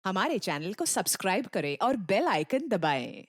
हमारे चैनल को सब्सक्राइब करें और बेल आइकन दबाएं।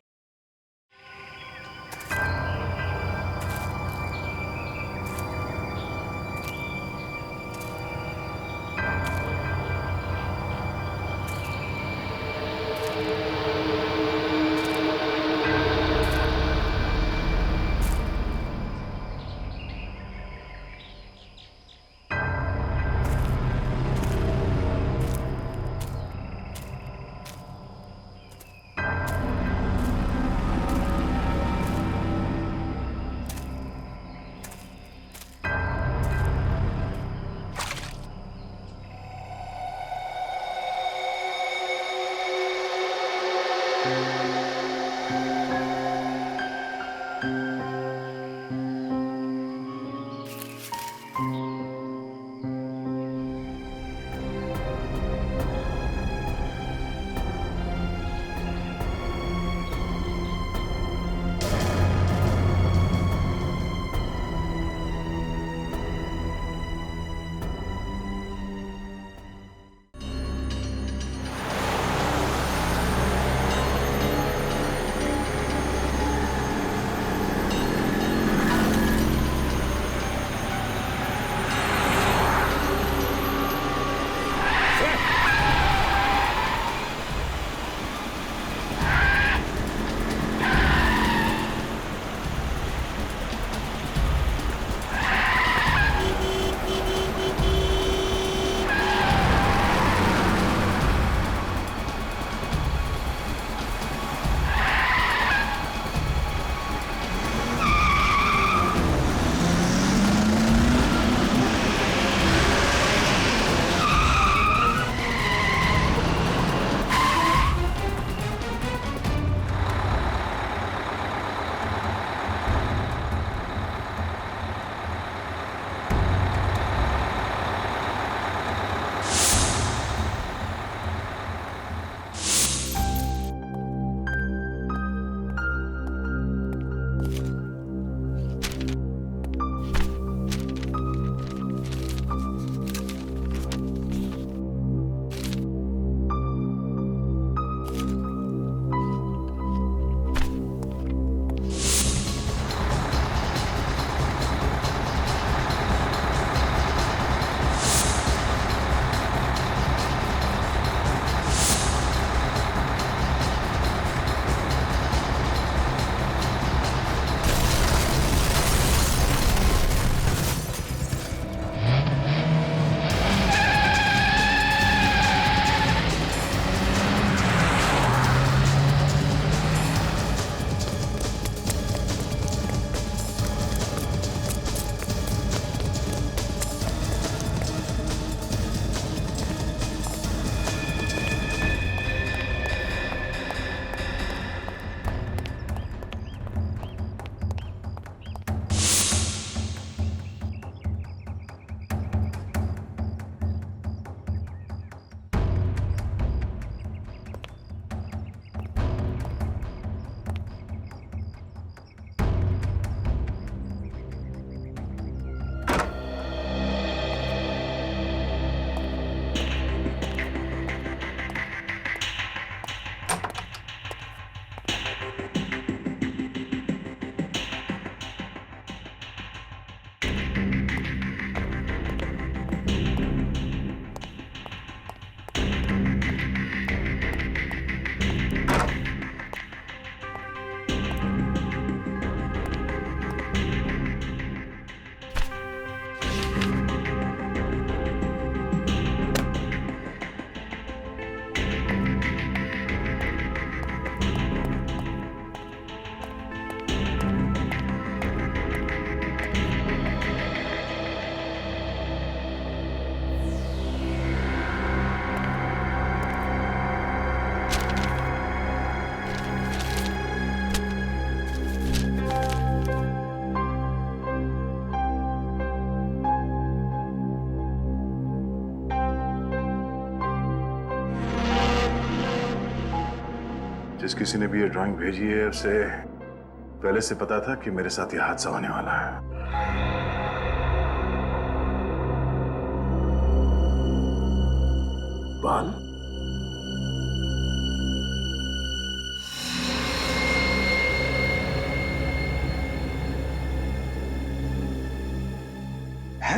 जिस किसी ने भी ये ड्राइंग भेजी है उसे पहले से पता था कि मेरे साथ ये हादसा होने वाला है। बाल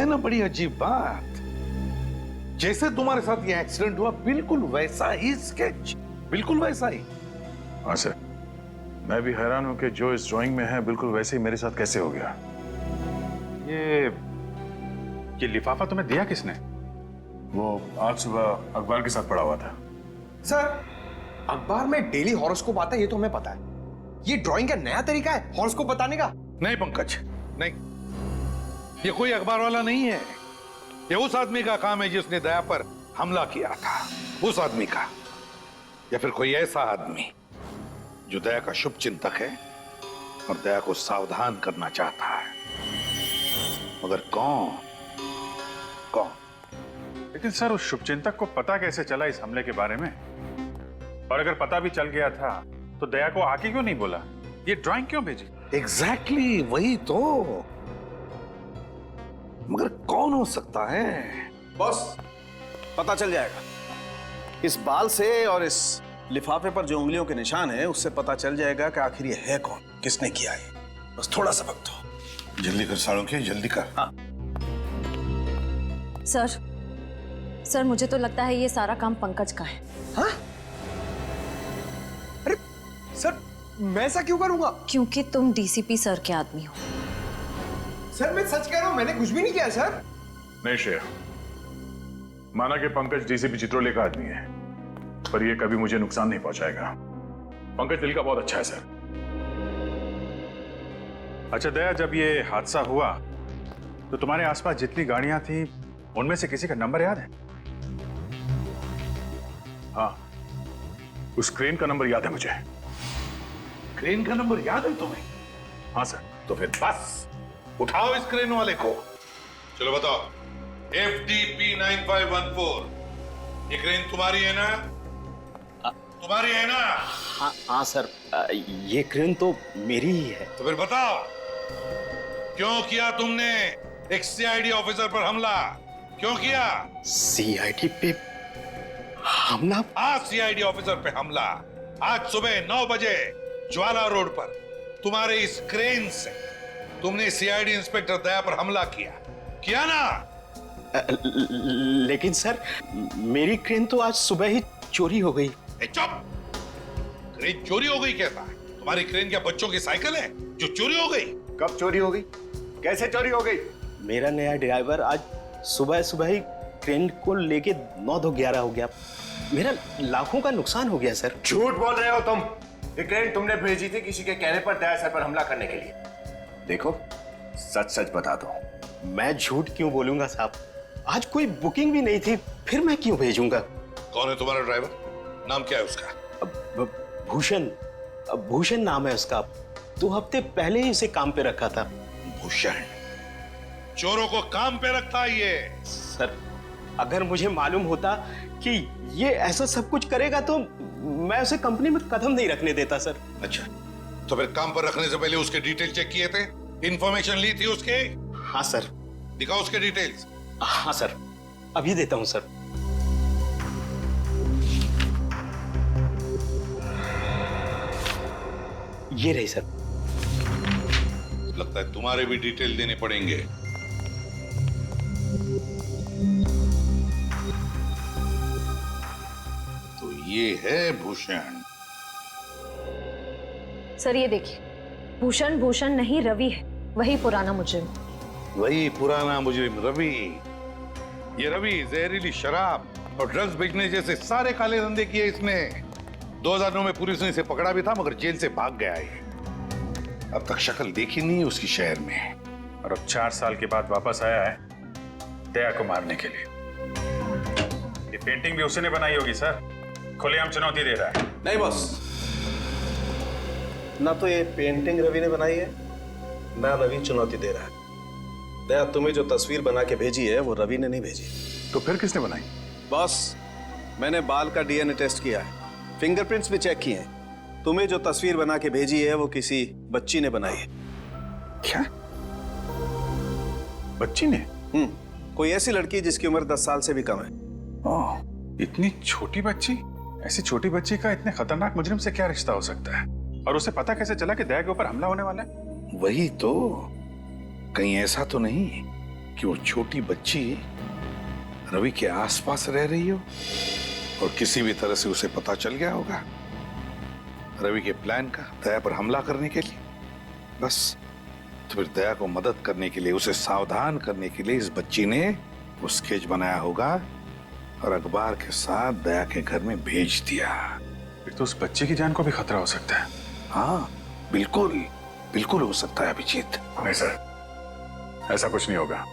है ना बड़ी अजीब बात, जैसे तुम्हारे साथ ये एक्सीडेंट हुआ बिल्कुल वैसा ही स्केच, बिल्कुल वैसा ही। हाँ सर, मैं भी हैरान हूं कि जो इस ड्राइंग में है बिल्कुल वैसे ही मेरे साथ कैसे हो गया। ये लिफाफा तुम्हें दिया किसने? वो आज सुबह अखबार के साथ पड़ा हुआ था। सर, अखबार में डेली हॉरोस्कोप आता है, ये तो हमें पता है। ये ड्राइंग का नया तरीका है हॉरोस्कोप बताने का? नहीं पंकज, नहीं, ये कोई अखबार वाला नहीं है। ये उस आदमी का काम है जिसने दया पर हमला किया था, उस आदमी का, या फिर कोई ऐसा आदमी जो दया का शुभ चिंतक है और दया को सावधान करना चाहता है, मगर कौन? लेकिन सर, उस शुभचिंतक को पता कैसे चला इस हमले के बारे में? और अगर पता भी चल गया था तो दया को आके क्यों नहीं बोला? ये ड्राइंग क्यों भेजी? एग्जैक्टली वही तो, मगर कौन हो सकता है? बॉस, पता चल जाएगा। इस बाल से और इस लिफाफे पर जो उंगलियों के निशान है उससे पता चल जाएगा कि आखिर ये है कौन, किसने किया है। बस थोड़ा सा वक्त दो। जल्दी कर सालों, जल्दी कर। हाँ। सर, मुझे तो लगता है ये सारा काम पंकज का है। हाँ? अरे सर, मैं ऐसा क्यों करूंगा? क्योंकि तुम डीसीपी सर के आदमी हो। सर, मैं सच कह रहा हूं, मैंने कुछ भी नहीं किया सर। नहीं श्रेया, माना कि पंकज डीसीपी चित्रोले का आदमी है, पर ये कभी मुझे नुकसान नहीं पहुंचाएगा। पंकज दिल का बहुत अच्छा है सर। अच्छा दया, जब ये हादसा हुआ तो तुम्हारे आसपास जितनी गाड़ियां थी उनमें से किसी का नंबर याद है? हाँ, उस क्रेन का नंबर याद है मुझे। क्रेन का नंबर याद है तुम्हें? हाँ सर। तो फिर बस उठाओ इस क्रेन वाले को। चलो बताओ, FDP 9514, ये क्रेन तुम्हारी है ना? तुम्हारी है ना? हाँ सर, ये क्रेन तो मेरी ही है। तो फिर बताओ, क्यों किया तुमने एक CID ऑफिसर पर हमला? क्यों किया? CID पे हमला? आज CID ऑफिसर पे हमला, आज सुबह 9 बजे ज्वाला रोड पर तुम्हारे इस क्रेन से तुमने CID इंस्पेक्टर दया पर हमला किया ना? लेकिन सर, मेरी क्रेन तो आज सुबह ही चोरी हो गई। चुप! क्रेन चोरी हो गई कैसा? तुम्हारी क्रेन क्या बच्चों की साइकिल है जो चोरी हो गई? कब चोरी हो गई? कैसे चोरी हो गई? मेरा नया ड्राइवर आज सुबह सुबह ही क्रेन को लेके 9-11 हो गया। मेरा लाखों का नुकसान हो गया सर। झूठ बोल रहे हो तुम। ये क्रेन तुमने भेजी थी किसी के कहने पर दया सर पर हमला करने के लिए। देखो, सच सच बता दो। मैं झूठ क्यों बोलूंगा साहब? आज कोई बुकिंग भी नहीं थी, फिर मैं क्यों भेजूंगा? कौन है तुम्हारा ड्राइवर? नाम क्या है उसका? भूषण नाम है उसका। 2 हफ्ते पहले ही उसे काम पे रखा था। भूषण चोरों को काम पे रखता है ये? सर, अगर मुझे मालूम होता कि ये ऐसा सब कुछ करेगा तो मैं उसे कंपनी में कदम नहीं रखने देता सर। अच्छा, तो फिर काम पर रखने से पहले उसके डिटेल चेक किए थे? इंफॉर्मेशन ली थी उसके? हाँ सर। दिखाओ उसके डिटेल्स। हाँ सर, अभी देता हूँ सर। ये रही सर। लगता है तुम्हारे भी डिटेल देने पड़ेंगे। तो ये है भूषण। सर ये देखिए, भूषण नहीं रवि है, वही पुराना मुजरिम। वही पुराना मुजरिम रवि। ये रवि जहरीली शराब और ड्रग्स बेचने जैसे सारे काले धंधे किए इसने। 2009 में पुलिस ने इसे पकड़ा भी था, मगर जेल से भाग गया है। अब तक शक्ल देखी नहीं उसकी शहर में, और अब 4 साल के बाद वापस आया है दया को मारने के लिए। ये पेंटिंग भी उसी ने बनाई होगी सर, खुलेआम चुनौती दे रहा है। नहीं बॉस, ना तो ये पेंटिंग रवि ने बनाई है, ना रवि चुनौती दे रहा है। दया, तुम्हें जो तस्वीर बना के भेजी है वो रवि ने नहीं भेजी। तो फिर किसने बनाई? बॉस, मैंने बाल का DNA टेस्ट किया है, फिंगरप्रिंट्स भी चेक किए हैं। तुम्हें जो तस्वीर बना के भेजी है वो किसी बच्ची ने बनाई है। क्या? बच्ची ने? कोई ऐसी लड़की जिसकी उम्र 10 साल से भी कम है। ओह, इतनी छोटी बच्ची? ऐसी छोटी बच्ची का इतने खतरनाक मुजरिम से क्या रिश्ता हो सकता है? और उसे पता कैसे चला कि दया के ऊपर हमला होने वाला है? वही तो। कहीं ऐसा तो नहीं कि वो छोटी बच्ची रवि के आसपास रह रही हो और किसी भी तरह से उसे पता चल गया होगा रवि के प्लान का दया पर हमला करने के लिए। बस तो फिर दया को मदद करने के लिए, उसे सावधान करने के लिए इस बच्ची ने वो स्केच बनाया होगा और अखबार के साथ दया के घर में भेज दिया। फिर तो उस बच्चे की जान को भी खतरा हो सकता है। हाँ बिल्कुल बिल्कुल हो सकता है अभिजीत। नहीं सर, ऐसा कुछ नहीं होगा।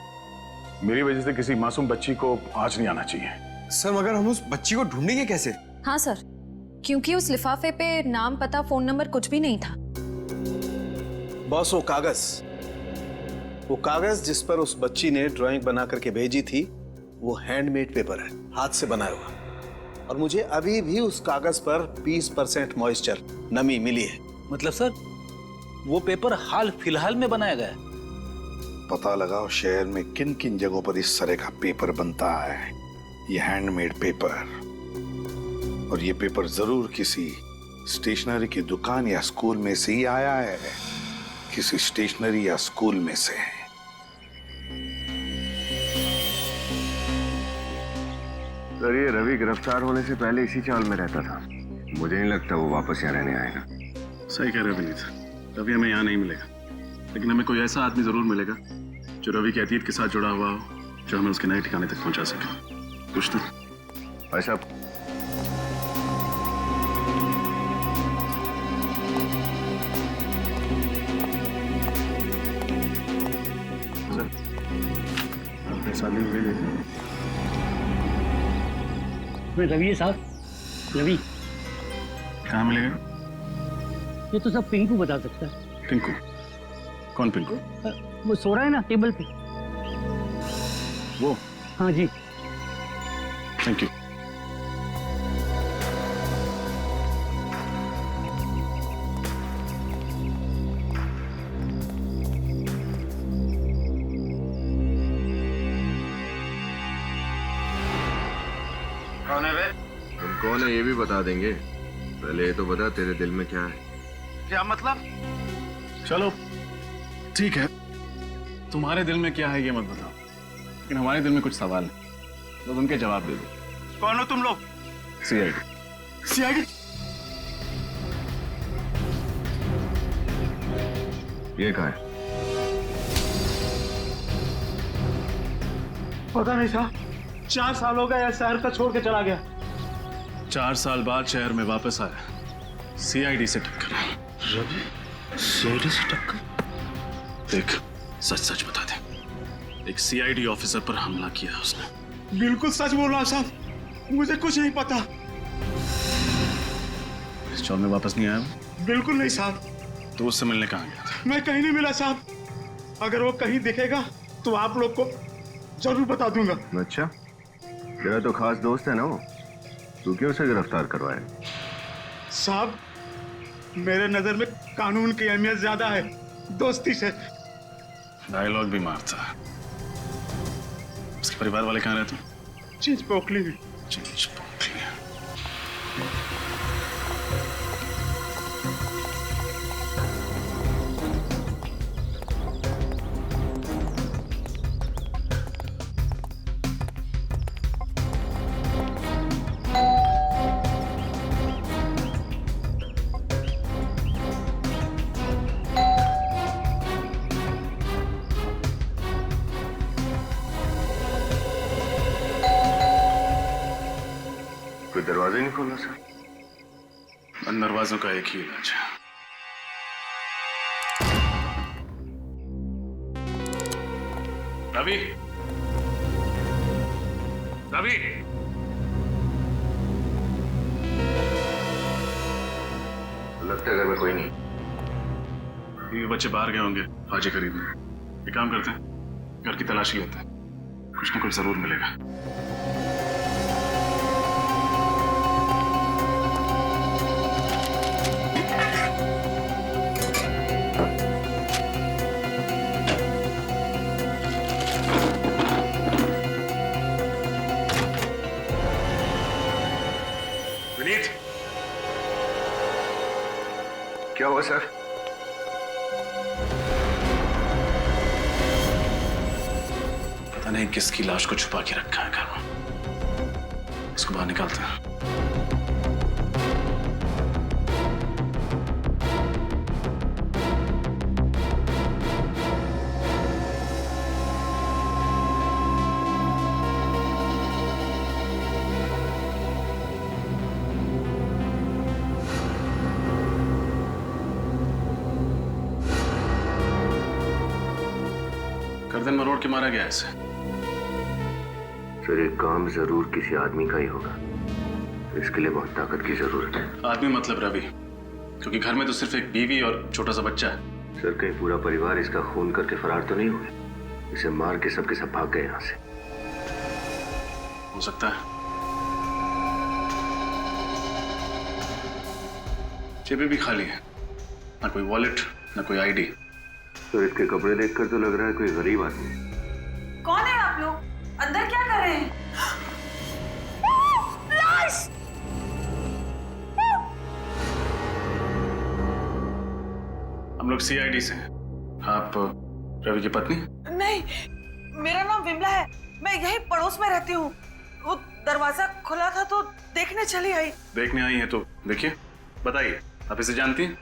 मेरी वजह से किसी मासूम बच्ची को आज नहीं आना चाहिए। सर मगर हम उस बच्ची को ढूंढेंगे कैसे? हाँ सर, क्योंकि उस लिफाफे पे नाम, पता, फोन नंबर कुछ भी नहीं था। बॉस वो कागज जिस पर उस बच्ची ने ड्राइंग बना करके भेजी थी वो हैंडमेड पेपर है, हाथ से बनाया हुआ। और मुझे अभी भी उस कागज पर 20% मॉइस्चर, नमी मिली है। मतलब सर वो पेपर हाल फिलहाल में बनाया गया है? पता लगाओ शहर में किन किन जगहों पर इस तरह का पेपर बनता है, ये हैंडमेड पेपर। और ये पेपर जरूर किसी स्टेशनरी की दुकान या स्कूल में से ही आया है, किसी स्टेशनरी या स्कूल में से। सर ये रवि गिरफ्तार होने से पहले इसी चाल में रहता था। मुझे नहीं लगता वो वापस यहाँ रहने आएगा। सही कह रहे हो विनीत, रवि हमें यहाँ नहीं मिलेगा, लेकिन हमें कोई ऐसा आदमी जरूर मिलेगा जो रवि के अतीत के साथ जुड़ा हुआ हो, जो हमें उसके नए ठिकाने तक पहुंचा सके। कुछ तो भाई साहब, रवि साहब, रवि कहाँ मिलेगा? ये तो सब पिंकू बता सकता है। पिंकू? कौन पिंकू? वो सो रहा है ना टेबल पे। वो? हाँ जी। Thank you. कौन है वे? तुम कौन है ये भी बता देंगे। पहले ये तो बता तेरे दिल में क्या है। क्या मतलब? चलो ठीक है, तुम्हारे दिल में क्या है ये मत बताओ, लेकिन हमारे दिल में कुछ सवाल है, तो उनके जवाब दे दो। कौन हो तुम लोग? सीआईडी। सीआईडी? ये कहाँ है? पता नहीं साहब, 4 साल हो गए शहर का छोड़ के चला गया। 4 साल बाद शहर में वापस आया, सीआईडी से टक्कर। रवि सीआईडी से टक्कर? देख, सच सच बता दे, एक सीआईडी ऑफिसर पर हमला किया उसने। बिल्कुल सच बोल रहा साहब, मुझे कुछ नहीं पता। इस चौर में वापस नहीं आया वो? बिल्कुल नहीं साहब। तो उससे मिलने कहाँ गया था? मैं कहीं नहीं मिला साहब। अगर वो कहीं दिखेगा तो आप लोग को जरूर बता दूंगा। अच्छा, तेरा तो खास दोस्त है ना वो, तू क्यों उसे गिरफ्तार करवाया? साहब मेरे नजर में कानून की अहमियत ज्यादा है दोस्ती से। डायलॉग भी मारता है। उसके परिवार वाले कहाँ रहते हैं? चीज पोखली में। चीज पोखली। कोई दरवाजा नहीं खोला सर? उन दरवाजों का एक ही इलाज है। रवि, रवि, लगता है घर में कोई नहीं। ये बच्चे बाहर गए होंगे भाजी खरीदने। एक काम करते हैं, घर की तलाशी लेते हैं, कुछ ना कुछ जरूर मिलेगा। विनीत, क्या हुआ सर? मैंने किसकी लाश को छुपा के रखा है घर में। इसको बाहर निकालते हैं। गर्दन मरोड़ के मारा गया है इसे। सर ये काम जरूर किसी आदमी का ही होगा, इसके लिए बहुत ताकत की जरूरत है। आदमी मतलब रवि, क्योंकि घर में तो सिर्फ एक बीवी और छोटा सा बच्चा है। सर कहीं पूरा परिवार इसका खून करके फरार तो नहीं हुए? इसे मार के सबके सब भाग गए यहाँ से। हो सकता है। जेबें भी खाली है, ना कोई वॉलेट ना कोई आईडी। सर इसके कपड़े देखकर तो लग रहा है कोई गरीब आदमी है। कौन है आप लोग? अंदर क्या कर रहे हैं? लाश! हम लोग सीआईडी से हैं। आप रवि की पत्नी? नहीं, मेरा नाम विमला है। मैं यही पड़ोस में रहती हूँ। वो दरवाजा खुला था तो देखने चली आई। देखने आई हैं तो देखिए, बताइए आप इसे जानती हैं?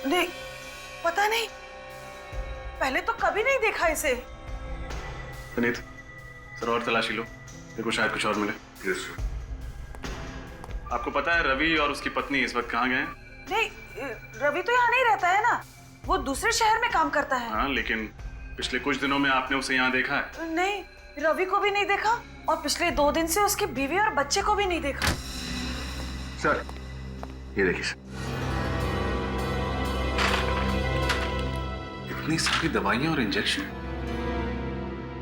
नहीं, पता नहीं, पहले तो कभी नहीं देखा इसे। विनीत, सर और तलाशी लो, देखो शायद कुछ और मिले। Yes sir. आपको पता है रवि और उसकी पत्नी इस वक्त कहाँ गए हैं? नहीं, रवि तो यहाँ नहीं रहता है ना, वो दूसरे शहर में काम करता है। हाँ, लेकिन पिछले कुछ दिनों में आपने उसे यहाँ देखा है? नहीं, रवि को भी नहीं देखा और पिछले 2 दिन से उसकी बीवी और बच्चे को भी नहीं देखा। सर ये देखिए सर, इतनी सारी दवाइयां और इंजेक्शन,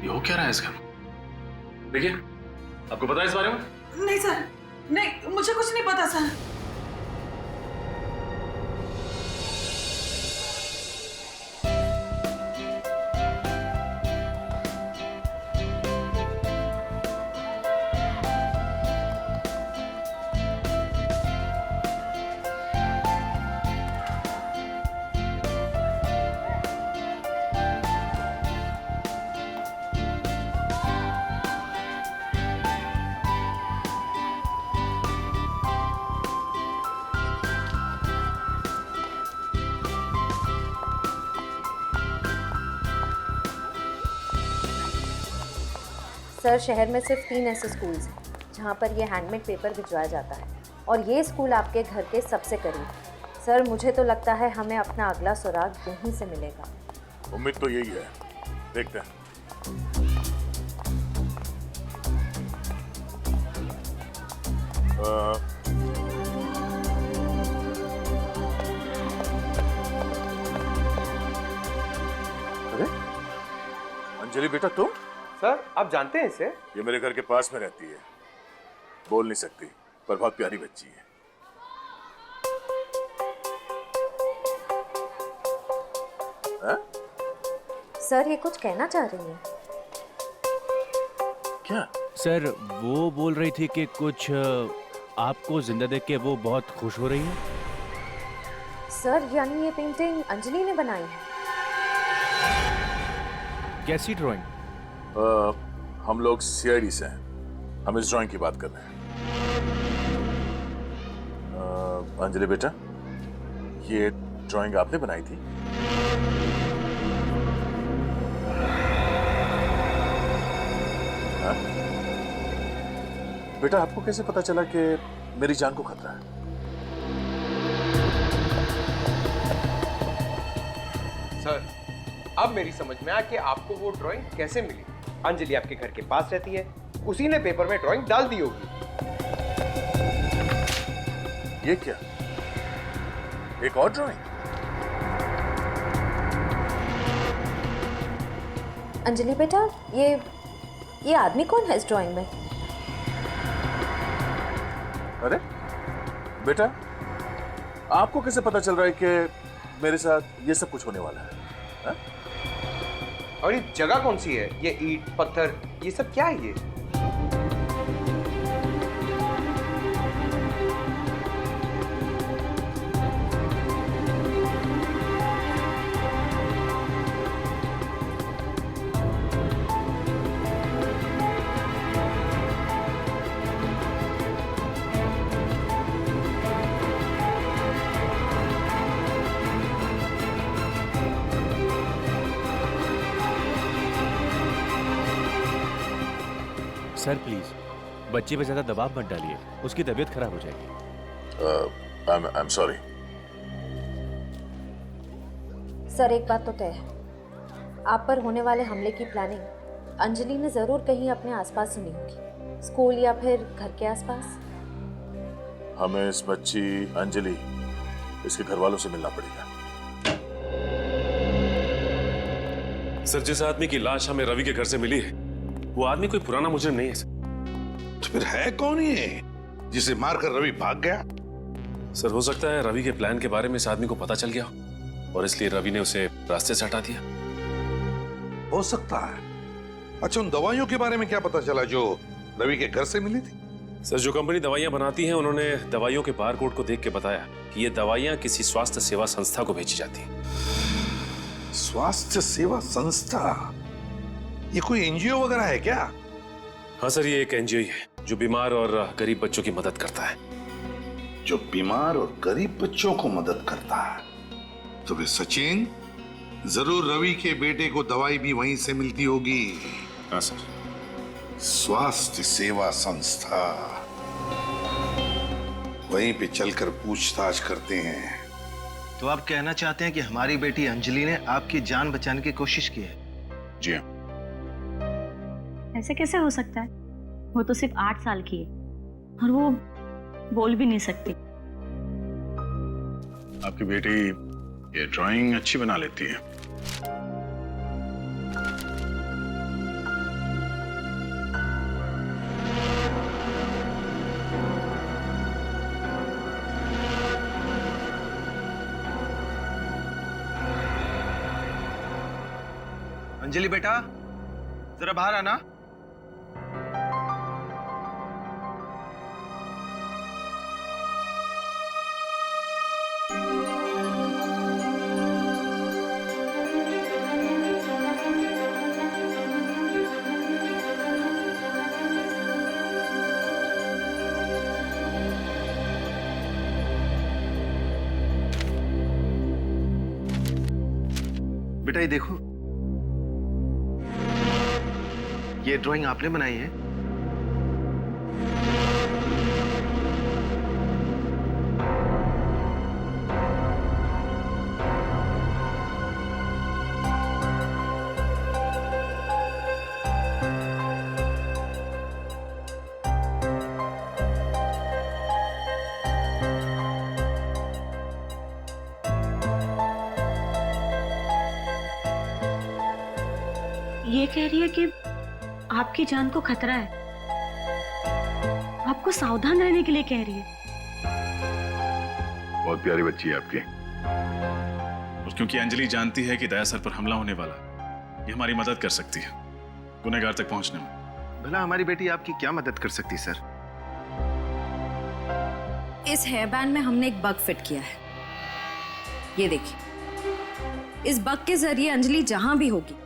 ये हो क्या रहा है इसका? देखिए, आपको पता है इस बारे में? नहीं सर, नहीं, मुझे कुछ नहीं पता सर। सर, शहर में सिर्फ 3 ऐसे स्कूल्स हैं जहाँ पर ये हैंडमेड पेपर भिजवाया जाता है और ये स्कूल आपके घर के सबसे करीब है। सर, मुझे तो लगता है हमें अपना अगला सुराग यहीं से मिलेगा। उम्मीद तो यही है, देखते हैं। अरे अंजलि बेटा, तुम? सर आप जानते हैं इसे? ये मेरे घर के पास में रहती है, बोल नहीं सकती पर बहुत प्यारी बच्ची है। हा? सर, ये कुछ कहना चाह रही है। क्या? सर, वो बोल रही थी कि कुछ आपको जिंदा देख के वो बहुत खुश हो रही है। सर, यानी ये पेंटिंग अंजलि ने बनाई है? कैसी ड्राइंग? हम लोग सीआईडी से हैं, हम इस ड्राइंग की बात कर रहे हैं। अंजलि बेटा, ये ड्राइंग आपने बनाई थी? हाँ? बेटा, आपको कैसे पता चला कि मेरी जान को खतरा है? सर अब मेरी समझ में आया कि आपको वो ड्राइंग कैसे मिली। अंजलि आपके घर के पास रहती है, उसी ने पेपर में ड्राइंग डाल दी होगी। ये क्या, एक और ड्राइंग? अंजलि बेटा, ये आदमी कौन है इस ड्राइंग में? अरे बेटा, आपको कैसे पता चल रहा है कि मेरे साथ ये सब कुछ होने वाला है? हा? और ये जगह कौन सी है? ये ईंट पत्थर ये सब क्या है? ये सर प्लीज बच्चे पे ज्यादा दबाव मत डालिए, उसकी तबीयत खराब हो जाएगी। I am sorry. सर एक बात तो तय है, आप पर होने वाले हमले की प्लानिंग अंजलि ने जरूर कहीं अपने आसपास सुनी होगी, स्कूल या फिर घर के आसपास। हमें इस बच्ची अंजलि इसके घर वालों से मिलना पड़ेगा। सर जिस आदमी की लाश हमें रवि के घर से मिली है वो आदमी कोई पुराना मुजरिम नहीं है सर। तो फिर है कौन ये जिसे मारकर रवि भाग गया? सर हो सकता है रवि के प्लान के बारे में इस आदमी को पता चल गया हो और इसलिए रवि ने उसे रास्ते से हटा दिया। हो सकता है। अच्छा, उन दवाइयों के बारे में क्या पता चला जो रवि के घर से मिली थी? सर जो कंपनी दवाइयां बनाती है उन्होंने दवाइयों के बारकोड को देख के बताया कि ये दवाइयां किसी स्वास्थ्य सेवा संस्था को भेजी जाती हैं। स्वास्थ्य सेवा संस्था? ये कोई एनजीओ वगैरह है क्या? हाँ सर, ये एक एनजीओ है जो बीमार और गरीब बच्चों की मदद करता है। जो बीमार और गरीब बच्चों को मदद करता है? तो वे सचिन, जरूर रवि के बेटे को दवाई भी वहीं से मिलती होगी। हाँ सर। स्वास्थ्य सेवा संस्था, वहीं पे चलकर पूछताछ करते हैं। तो आप कहना चाहते हैं कि हमारी बेटी अंजलि ने आपकी जान बचाने की कोशिश की है? जी हाँ। ऐसे कैसे हो सकता है? वो तो सिर्फ 8 साल की है और वो बोल भी नहीं सकती। आपकी बेटी ये ड्राइंग अच्छी बना लेती है। अंजलि बेटा, जरा बाहर आना। बेटा ये देखो, ये ड्राइंग आपने बनाई है? ये कह रही है कि आपकी जान को खतरा है, आपको सावधान रहने के लिए कह रही है। बहुत प्यारी बच्ची है आपकी। और क्योंकि अंजलि जानती है कि दया सर पर हमला होने वाला है, ये हमारी मदद कर सकती है गुनहगार तक पहुंचने में। भला हमारी बेटी आपकी क्या मदद कर सकती सर? इस हेयर बैंड में हमने एक बग फिट किया है, ये देखिए। इस बग के जरिए अंजलि जहां भी होगी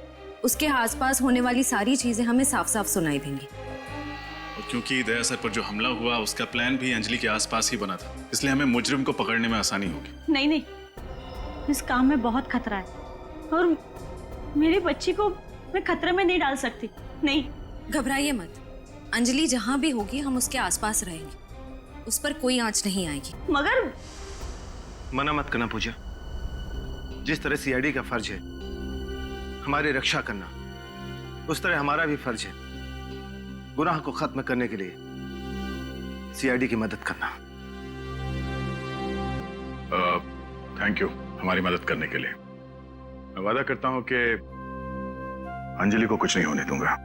उसके आसपास होने वाली सारी चीजें हमें साफ साफ सुनाई देंगी। और क्योंकि दया सर पर जो हमला हुआ उसका प्लान भी अंजलि के आसपास ही बना था, इसलिए हमें मुजरिम को पकड़ने में आसानी होगी। नहीं नहीं, इस काम में बहुत खतरा है और मेरी बच्ची को मैं खतरे में नहीं डाल सकती। नहीं, घबराइए मत, अंजलि जहां भी होगी हम उसके आसपास रहेंगे, उस पर कोई आंच नहीं आएगी। मगर मना मत करना पूजा। जिस तरह सीआईडी का फर्ज है हमारी रक्षा करना, उस तरह हमारा भी फर्ज है गुनाह को खत्म करने के लिए सीआईडी की मदद करना। थैंक यू हमारी मदद करने के लिए। मैं वादा करता हूं कि अंजलि को कुछ नहीं होने दूंगा।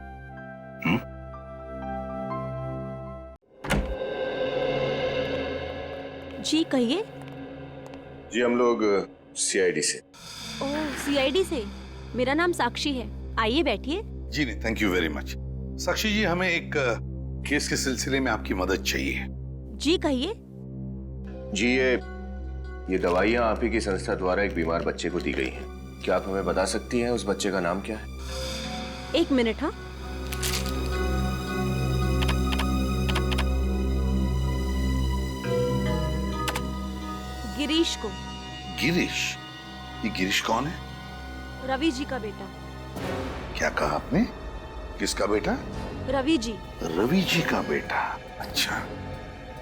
जी कहिए। जी हम लोग सीआईडी से। ओह, सीआईडी से। मेरा नाम साक्षी है, आइए बैठिए। जी नहीं, थैंक यू वेरी मच। साक्षी जी, हमें एक केस के सिलसिले में आपकी मदद चाहिए। जी कहिए। जी ये दवाइयाँ आप ही की संस्था द्वारा एक बीमार बच्चे को दी गई हैं। क्या आप हमें बता सकती हैं उस बच्चे का नाम क्या है? 1 मिनट। हाँ, गिरीश को। गिरीश? ये गिरीश कौन है? रवि जी का बेटा। क्या कहा आपने? किसका बेटा? रवि जी। रवि जी का बेटा? अच्छा,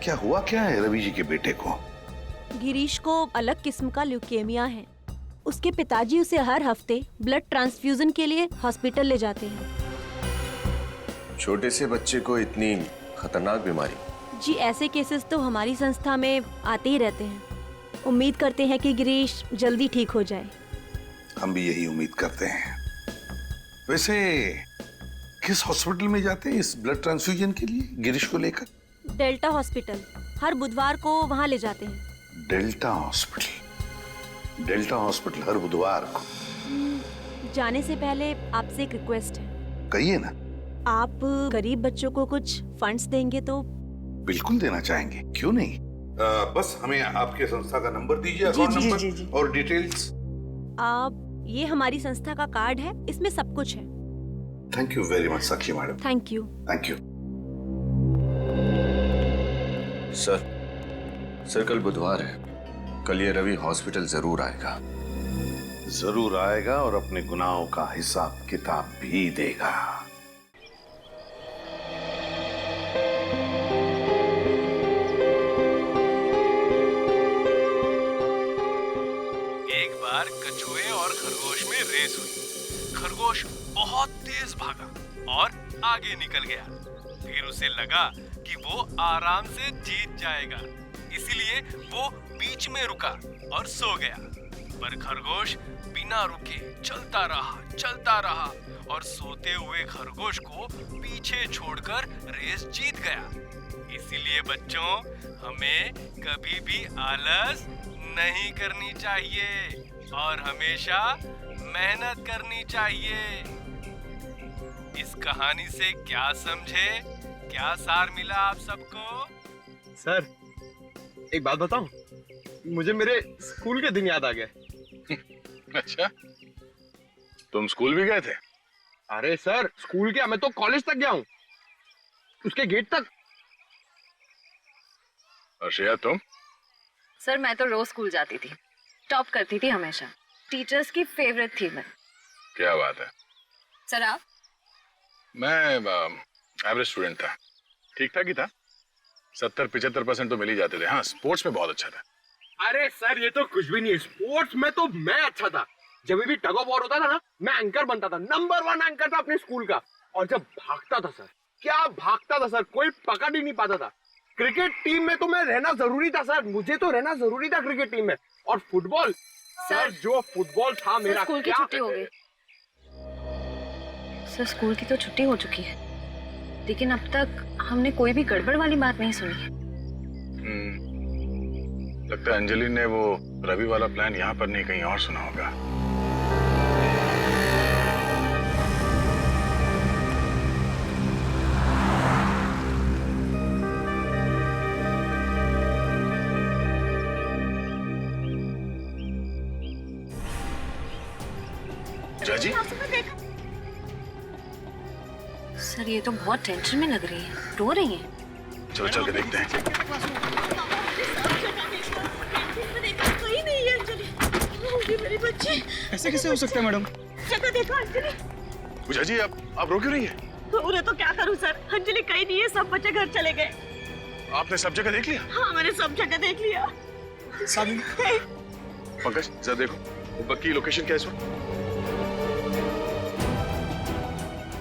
क्या हुआ क्या है रवि जी के बेटे को? गिरीश को अलग किस्म का ल्यूकेमिया है। उसके पिताजी उसे हर हफ्ते ब्लड ट्रांसफ्यूजन के लिए हॉस्पिटल ले जाते हैं। छोटे से बच्चे को इतनी खतरनाक बीमारी? जी, ऐसे केसेस तो हमारी संस्था में आते ही रहते हैं। उम्मीद करते हैं कि गिरीश जल्दी ठीक हो जाए। हम भी यही उम्मीद करते हैं। वैसे किस हॉस्पिटल में जाते हैं इस ब्लड ट्रांसफ्यूजन के लिए गिरीश को लेकर? डेल्टा हॉस्पिटल, हर बुधवार को वहाँ ले जाते हैं। Delta hospital? डेल्टा हॉस्पिटल हर बुधवार को? जाने से पहले आपसे एक रिक्वेस्ट है। कहिए ना। आप गरीब बच्चों को कुछ फंड्स देंगे तो? बिल्कुल देना चाहेंगे, क्यों नहीं। बस हमें आपके संस्था का नंबर दीजिए, अकाउंट नंबर और डिटेल्स। आप, ये हमारी संस्था का कार्ड है, इसमें सब कुछ है। Thank you very much Sakshi madam. Thank you. Thank you. Sir कल बुधवार है, कल ये रवि हॉस्पिटल जरूर आएगा। जरूर आएगा और अपने गुनाहों का हिसाब किताब भी देगा। एक बार कछुए और खरगोश में रेस हुई। खरगोश बहुत तेज भागा और आगे निकल गया। फिर उसे लगा कि वो आराम से जीत जाएगा, इसलिए वो बीच में रुका और सो गया। पर खरगोश बिना रुके चलता रहा और सोते हुए खरगोश को पीछे छोड़कर रेस जीत गया। इसीलिए बच्चों, हमें कभी भी आलस नहीं करनी चाहिए और हमेशा मेहनत करनी चाहिए। इस कहानी से क्या समझे, क्या सार मिला आप सबको? सर, एक बात बताऊं, मुझे मेरे स्कूल के दिन याद आ गए। अच्छा, तुम स्कूल भी गए थे? अरे सर, स्कूल क्या, मैं तो कॉलेज तक गया हूँ, उसके गेट तक। और श्रेया तुम? सर, मैं तो रोज स्कूल जाती थी, टॉप करती थी हमेशा, टीचर्स की फेवरेट थी मैं। क्या बात है। सर आप? मैं एवरेज स्टूडेंट था, ठीक ठाक ही था। 70-75% तो मिल ही जाते थे। हाँ, स्पोर्ट्स में बहुत अच्छा था। अरे सर, ये तो कुछ भी नहीं है, स्पोर्ट्स में तो मैं अच्छा था। जब भी टग ऑफ वॉर होता था ना, मैं एंकर बनता था, नंबर 1 एंकर था अपने स्कूल का। और जब भागता था सर, क्या भागता था सर, कोई पकड़ ही नहीं पाता था। क्रिकेट टीम में तो मैं रहना जरूरी था सर, मुझे तो रहना जरूरी था क्रिकेट टीम में। और फुटबॉल सर, जो फुटबॉल था मेरा। स्कूल की छुट्टी हो गई सर, स्कूल की तो छुट्टी हो चुकी है, लेकिन अब तक हमने कोई भी गड़बड़ वाली बात नहीं सुनी। लगता है अंजलि ने वो रवि वाला प्लान यहाँ पर नहीं, कहीं और सुना होगा। जाजी? सर, ये तो बहुत टेंशन में लग रही है, रो रही है। चलो चल के देखते हैं। कहीं नहीं है अंजलि, होगी मेरी बच्ची। ऐसे कैसे हो सकता है मैडम? जगह देखो अंजलि। जाजी, आप रो क्यों रही है? उन्हें तो क्या करूं सर, अंजलि कहीं नहीं है, सब बच्चे घर चले गए। आपने सब जगह देख लिया? हाँ, मैंने सब जगह देख लिया। पंकज, जरा देखो वो बग की लोकेशन क्या है इस वक्त?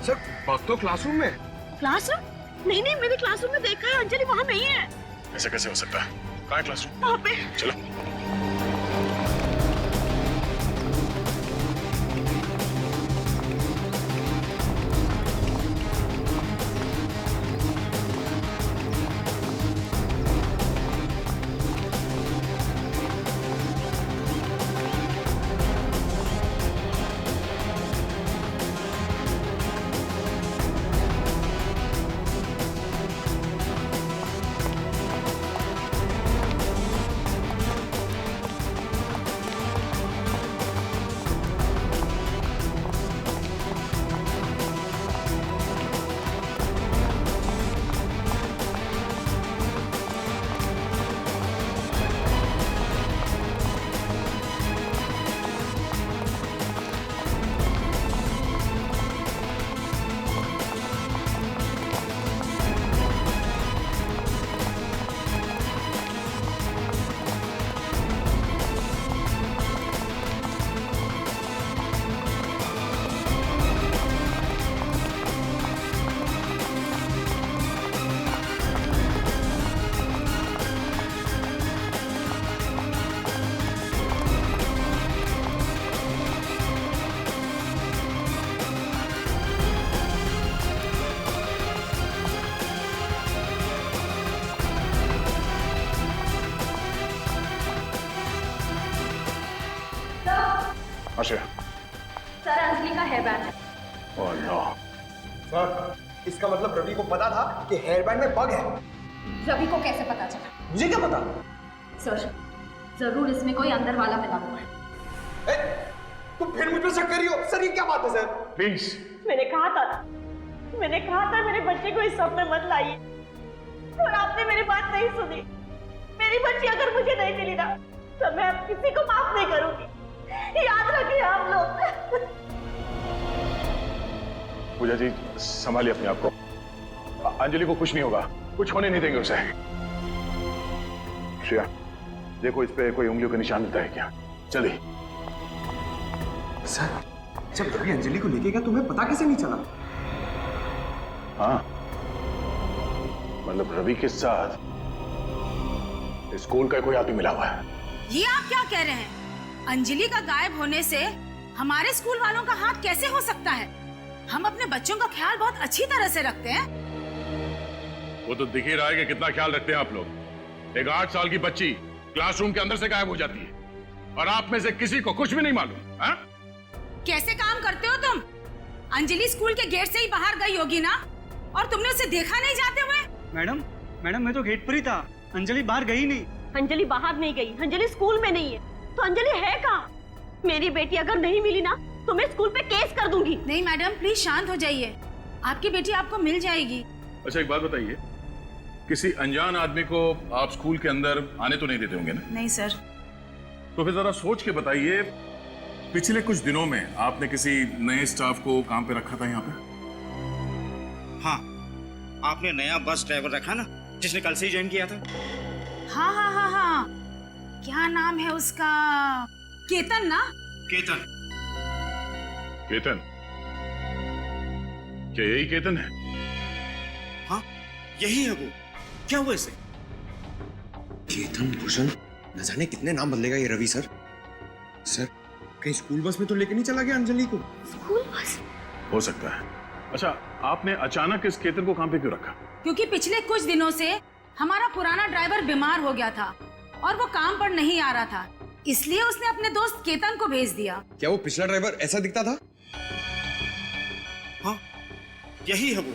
सर, बग तो क्लासरूम में। क्लासरूम? नहीं, मैंने क्लासरूम में देखा है, अंजलि वहाँ नहीं है। ऐसा कैसे हो सकता है? कहाँ है क्लासरूम? वहाँ पे। चलो। आशिया। सर अंजलि का हेयर बैंड है। Oh no. सर इसका मतलब रवि को पता था कि हेयर बैंड में बग है। रवि को कैसे पता चला? मुझे क्या पता? सर जरूर इसमें कोई अंदर वाला मिला हुआ है। तुम फिर मुझ पर शक कर रही हो? सर ये क्या बात है सर? प्लीज। मैंने कहा था मेरे बच्चे को इस सब में मत लाइए, और आपने मेरी बात नहीं सुनी। मेरी बच्ची अगर मुझे नहीं मिली ना तो मैं अब किसी को माफ नहीं करूंगी, याद रखिए आप लोग। पूजा जी संभालिए अपने आप को। अंजलि को कुछ नहीं होगा, कुछ होने नहीं देंगे उसे। श्रेया देखो इस पे कोई उंगलियों का निशान मिलता है क्या? जल्दी। सर जब रवि अंजलि को लेके गया तुम्हें पता कैसे नहीं चला? हाँ मतलब रवि के साथ स्कूल का कोई आदमी मिला हुआ है। ये आप क्या कह रहे हैं? अंजलि का गायब होने से हमारे स्कूल वालों का हाथ कैसे हो सकता है? हम अपने बच्चों का ख्याल बहुत अच्छी तरह से रखते हैं। वो तो दिख ही रहा है कि कितना ख्याल रखते हैं आप लोग। एक 8 साल की बच्ची क्लासरूम के अंदर से गायब हो जाती है और आप में से किसी को कुछ भी नहीं मालूम। हाँ? कैसे काम करते हो तुम? अंजलि स्कूल के गेट से ही बाहर गई होगी ना, और तुमने उसे देखा नहीं जाते हुए? मैडम मैं तो गेट पर ही था, अंजलि बाहर गई नहीं। अंजलि बाहर नहीं गई, अंजलि स्कूल में नहीं है, तो अंजलि है कहाँ? मेरी बेटी अगर नहीं मिली ना तो मैं स्कूल पे केस कर दूंगी। नहीं मैडम प्लीज शांत हो जाइए, आपकी बेटी आपको मिल जाएगी। अच्छा एक बात बताइए, किसी अनजान आदमी को आप स्कूल के अंदर आने तो नहीं देते होंगे ना? नहीं सर। तो फिर जरा सोच के बताइए, पिछले कुछ दिनों में आपने किसी नए स्टाफ को काम पे रखा था यहाँ पे? हाँ, आपने नया बस ड्राइवर रखा ना, जिसने कल से ही ज्वाइन किया था। हाँ, क्या नाम है उसका? केतन ना? केतन। केतन? क्या यही केतन है? हाँ यही है वो। क्या हुआ इसे? केतन भूषण, न जाने कितने नाम बदलेगा ये रवि सर। सर कहीं स्कूल बस में तो लेके नहीं चला गया अंजलि को? School bus? हो सकता है। अच्छा आपने अचानक इस केतन को काम पे क्यों रखा? क्योंकि पिछले कुछ दिनों से हमारा पुराना ड्राइवर बीमार हो गया था और वो काम पर नहीं आ रहा था, इसलिए उसने अपने दोस्त केतन को भेज दिया। क्या वो पिछला ड्राइवर ऐसा दिखता था? हाँ यही है वो।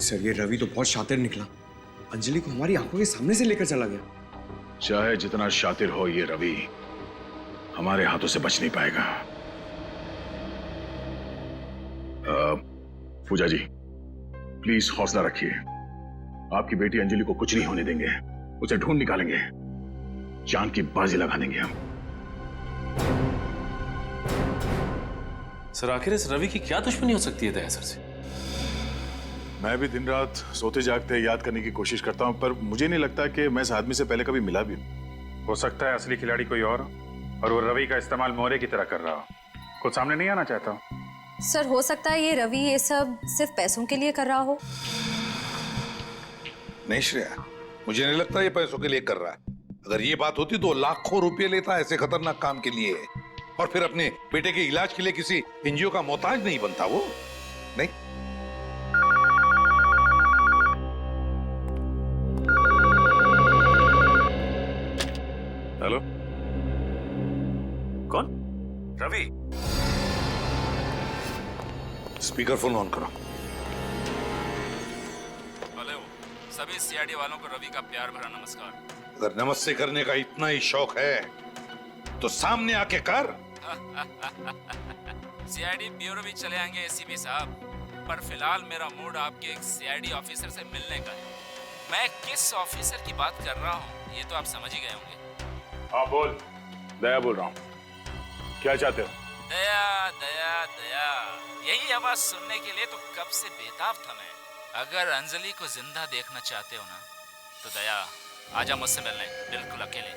सर ये रवि तो बहुत शातिर निकला, अंजलि को हमारी आंखों के सामने से लेकर चला गया। चाहे जितना शातिर हो ये रवि, हमारे हाथों से बच नहीं पाएगा। पूजा जी प्लीज हौसला रखिए, आपकी बेटी अंजलि को कुछ नहीं होने देंगे, उसे ढूंढ निकालेंगे, जान की बाजी लगा देंगे हम। सर आखिर इस रवि की क्या दुश्मनी हो सकती है दया सर से? मैं भी दिन रात सोते जागते याद करने की कोशिश करता हूं, पर मुझे नहीं लगता कि मैं इस आदमी से पहले कभी मिला भी हूं। हो सकता है असली खिलाड़ी कोई और वो रवि का इस्तेमाल मोहरे की तरह कर रहा हो, कुछ सामने नहीं आना चाहता। सर हो सकता है ये रवि ये सब सिर्फ पैसों के लिए कर रहा हो। नहीं श्रेया, मुझे नहीं लगता ये पैसों के लिए कर रहा है। अगर ये बात होती तो लाखों रुपए लेता ऐसे खतरनाक काम के लिए, और फिर अपने बेटे के इलाज के लिए किसी एनजीओ का मोहताज नहीं बनता वो। नहीं हेलो, कौन? रवि। स्पीकर फोन ऑन करो। हेलो, सभी सीआईडी वालों को रवि का प्यार भरा नमस्कार। अगर नमस्ते करने का इतना ही शौक है तो सामने आके कर। सीआईडी ब्यूरो भी चले आएंगे एसीपी साहब, पर फिलहाल मेरा मूड आपके एक सीआईडी ऑफिसर से मिलने का है। मैं किस ऑफिसर की बात कर रहा हूँ ये तो आप समझ ही गए होंगे। हाँ बोल। दया बोल रहा हूँ, क्या चाहते हो? दया दया दया, यही आवाज सुनने के लिए तो कब से बेताब था मैं। अगर अंजलि को जिंदा देखना चाहते हो ना तो दया आजा मुझसे मिलने, बिल्कुल अकेले।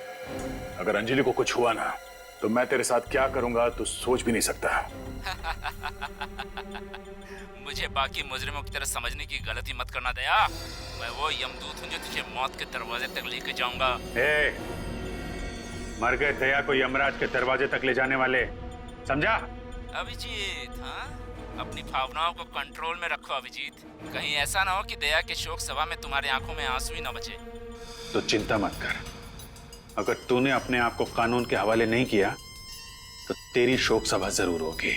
अगर अंजलि को कुछ हुआ ना तो मैं तेरे साथ क्या करूंगा तो सोच भी नहीं सकता। मुझे बाकी मुजरिमों की तरह समझने की गलती मत करना दया। मैं वो यमदूत हूँ जो तुझे मौत के दरवाजे तक लेके जाऊंगा। मर गए दया को यमराज के दरवाजे तक ले जाने वाले, समझा? अभिजीत, हाँ अपनी भावनाओं को कंट्रोल में रखो अभिजीत। कहीं ऐसा ना हो कि दया के शोक सभा में तुम्हारी आंखों में आंसू ही ना बचे। तो चिंता मत कर, अगर तूने अपने आप को कानून के हवाले नहीं किया तो तेरी शोक सभा जरूर होगी।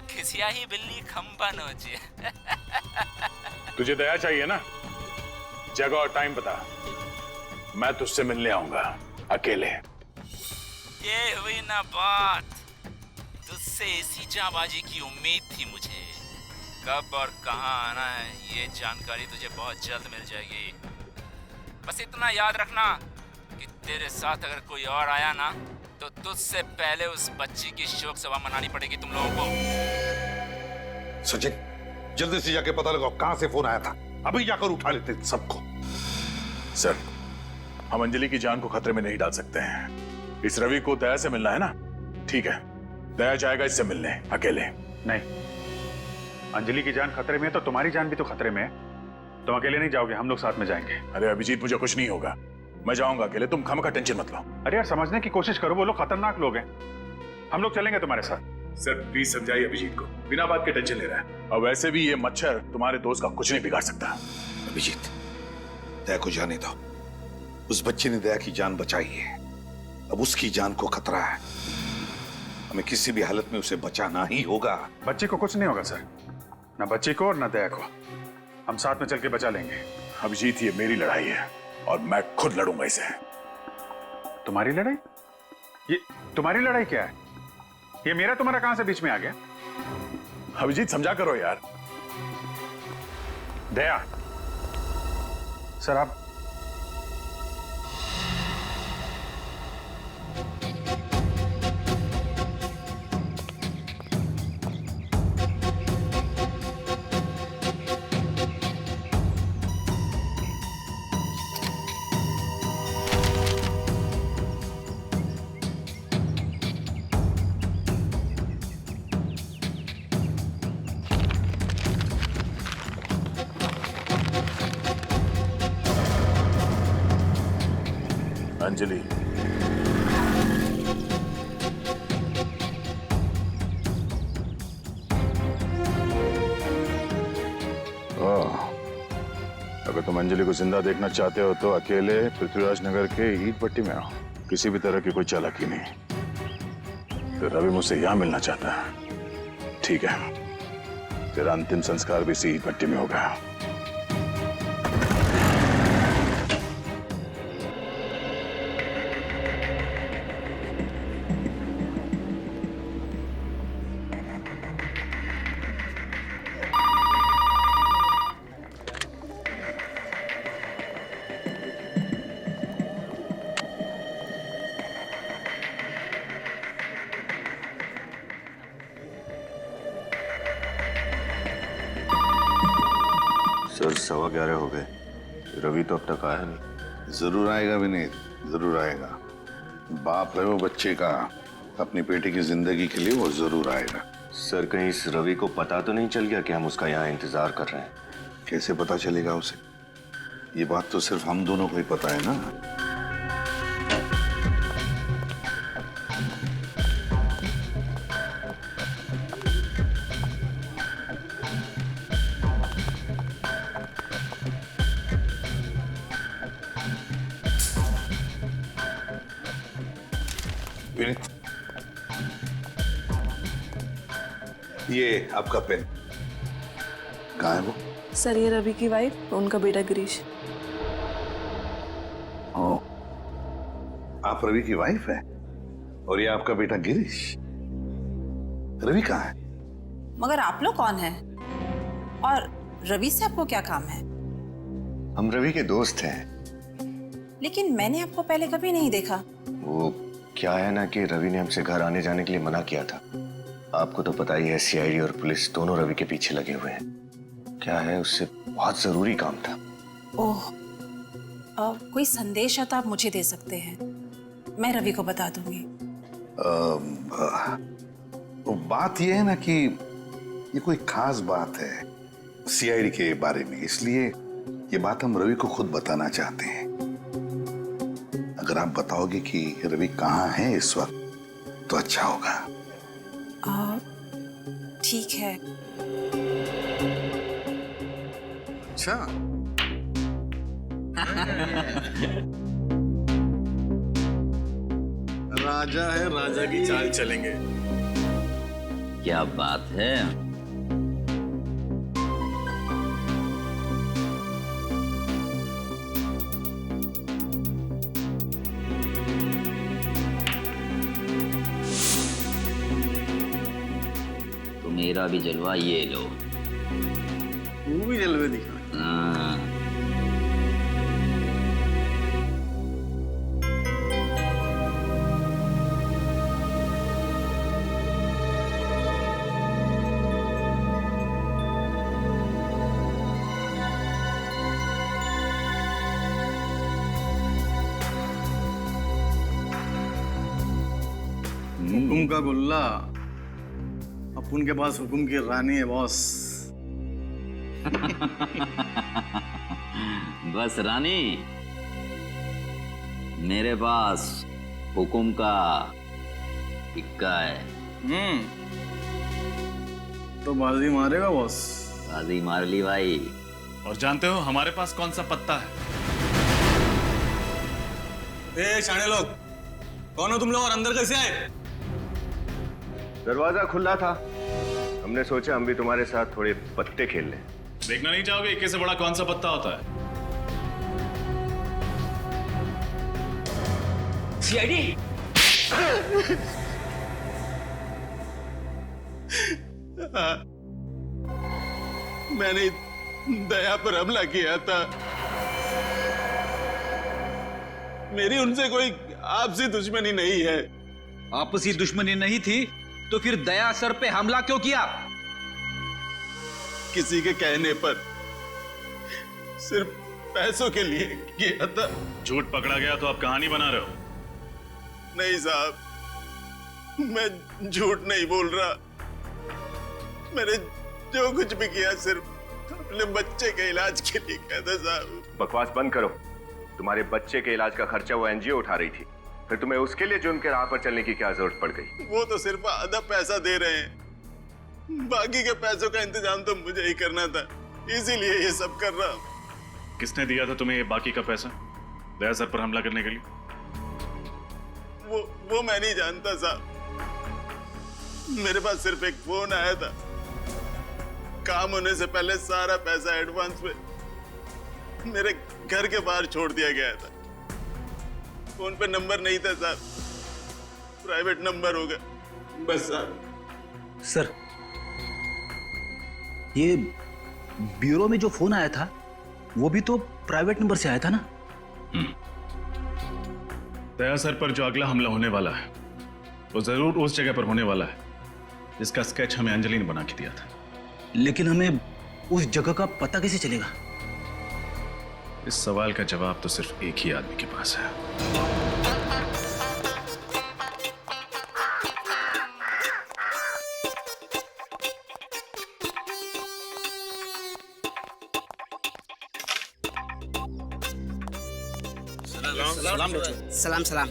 खिसिया ही बिल्ली खंबा नोचे। तुझे दया चाहिए ना? जगह और टाइम बता, मैं तुझसे मिलने आऊंगा अकेले। ये हुई ना बात, तुझसे इसी जाबाजी की उम्मीद थी मुझे। कब और कहां आना है ये जानकारी तुझे बहुत जल्द मिल जाएगी। बस इतना याद रखना कि तेरे साथ अगर कोई और आया ना तो तुझसे पहले उस बच्ची की शोक सभा मनानी पड़ेगी तुम लोगों को। सचिन, जल्दी से जाके पता लगाओ कहां से फोन आया था। अभी जाकर उठा लेते सबको। सर, हम अंजलि की जान को खतरे में नहीं डाल सकते हैं। इस रवि को दया से मिलना है ना? ठीक है, दया जाएगा इससे मिलने अकेले। नहीं, अंजलि की जान खतरे में है तो तुम्हारी जान भी तो खतरे में है। तुम अकेले नहीं जाओगे, हम लोग साथ में जाएंगे। अरे अभिजीत, मुझे कुछ नहीं होगा, मैं जाऊंगा अकेले, तुम खामखा टेंशन मत लो। अरे यार, समझने की कोशिश करो, वो लोग खतरनाक लोग हैं। हम लोग चलेंगे तुम्हारे साथ। सर प्लीज समझाइए अभिजीत को, बिना बात के टेंशन ले रहा है। और वैसे भी ये मच्छर तुम्हारे दोस्त का कुछ नहीं बिगाड़ सकता। अभिजीत, दया को जाने दो। उस बच्चे ने दया की जान बचाई है, अब उसकी जान को खतरा है। हमें किसी भी हालत में उसे बचाना ही होगा। बच्चे को कुछ नहीं होगा सर, ना बच्चे को और ना दया को। हम साथ में चल के बचा लेंगे। अभिजीत, ये मेरी लड़ाई है और मैं खुद लड़ूंगा इसे। तुम्हारी लड़ाई? ये तुम्हारी लड़ाई क्या है? ये मेरा तुम्हारा कहां से बीच में आ गया? अभिजीत समझा करो यार। दया, सर आप अंजलि, अगर तुम अंजलि को जिंदा देखना चाहते हो तो अकेले पृथ्वीराज नगर के ईंट भट्टी में आओ। किसी भी तरह की कोई चालाकी नहीं। तो रवि मुझसे यहां मिलना चाहता है, ठीक है, तेरा अंतिम संस्कार भी इसी ईंट भट्टी में होगा। सर 11:15 हो गए, रवि तो अब तक आया नहीं। जरूर आएगा विनीत, जरूर आएगा। बाप है वो बच्चे का, अपनी बेटी की जिंदगी के लिए वो जरूर आएगा। सर कहीं इस रवि को पता तो नहीं चल गया कि हम उसका यहाँ इंतजार कर रहे हैं? कैसे पता चलेगा उसे? ये बात तो सिर्फ हम दोनों को ही पता है ना। विनीत, ये आपका पेन। कहाँ है वो? सर ये रवि की वाइफ, उनका बेटा गिरीश। ओ, आप रवि की वाइफ है और ये आपका बेटा गिरीश। रवि कहाँ है? मगर आप लोग कौन हैं? और रवि से आपको क्या काम है? हम रवि के दोस्त हैं। लेकिन मैंने आपको पहले कभी नहीं देखा। वो क्या है ना कि रवि ने हमसे घर आने जाने के लिए मना किया था। आपको तो पता ही है, सीआईडी और पुलिस दोनों रवि के पीछे लगे हुए हैं। क्या है, उससे बहुत जरूरी काम था। ओह, कोई संदेश है तो आप मुझे दे सकते हैं, मैं रवि को बता दूंगी। बात यह है ना कि ये कोई खास बात है सीआईडी के बारे में, इसलिए ये बात हम रवि को खुद बताना चाहते हैं। अगर आप बताओगे कि रवि कहाँ है इस वक्त तो अच्छा होगा। ठीक है। अच्छा राजा है, राजा की चाल चलेंगे। क्या बात है। तो मेरा भी जलवा ये लो। तू भी जलवे दिखा। हाँ। हुकुम का गुल्ला, अपन के पास हुकुम की रानी है बॉस। बस रानी, मेरे पास हुकुम का इक्का है। तो बाजी मारेगा बॉस? बाजी मार ली भाई। और जानते हो हमारे पास कौन सा पत्ता है? ए शाणे लोग, कौन हो तुम लोग और अंदर कैसे आए? दरवाजा खुला था, हमने सोचा हम भी तुम्हारे साथ थोड़े पत्ते खेल लें। देखना नहीं चाहोगे इक्के से बड़ा कौन सा पत्ता होता है? सीआईडी। मैंने दया पर हमला किया था। मेरी उनसे कोई आपसी दुश्मनी नहीं है। आपसी दुश्मनी नहीं थी तो फिर दया सर पे हमला क्यों किया? किसी के कहने पर, सिर्फ पैसों के लिए किया था। झूठ पकड़ा गया तो आप कहानी बना रहे हो? नहीं साहब, मैं झूठ नहीं बोल रहा। मैंने जो कुछ भी किया सिर्फ अपने बच्चे के इलाज के लिए किया था साहब। बकवास बंद करो। तुम्हारे बच्चे के इलाज का खर्चा वो एनजीओ उठा रही थी, फिर तुम्हें उसके लिए जुर्म के राह पर चलने की क्या जरूरत पड़ गई? वो तो सिर्फ आधा पैसा दे रहे हैं, बाकी के पैसों का इंतजाम तो मुझे ही करना था, इसीलिए ये सब कर रहा हूं। किसने दिया था तुम्हें ये बाकी का पैसा दया सर पर हमला करने के लिए? वो मैं नहीं जानता साहब। मेरे पास सिर्फ एक फोन आया था, काम होने से पहले सारा पैसा एडवांस में मेरे घर के बाहर छोड़ दिया गया था। फोन पे नंबर नहीं था साहब, प्राइवेट नंबर होगा बस साहब। सर, ये ब्यूरो में जो फोन आया था वो भी तो प्राइवेट नंबर से आया था ना? दया सर पर जो अगला हमला होने वाला है वो जरूर उस जगह पर होने वाला है जिसका स्केच हमें अंजलि ने बना के दिया था। लेकिन हमें उस जगह का पता कैसे चलेगा? इस सवाल का जवाब तो सिर्फ एक ही आदमी के पास है। सलाम सलाम।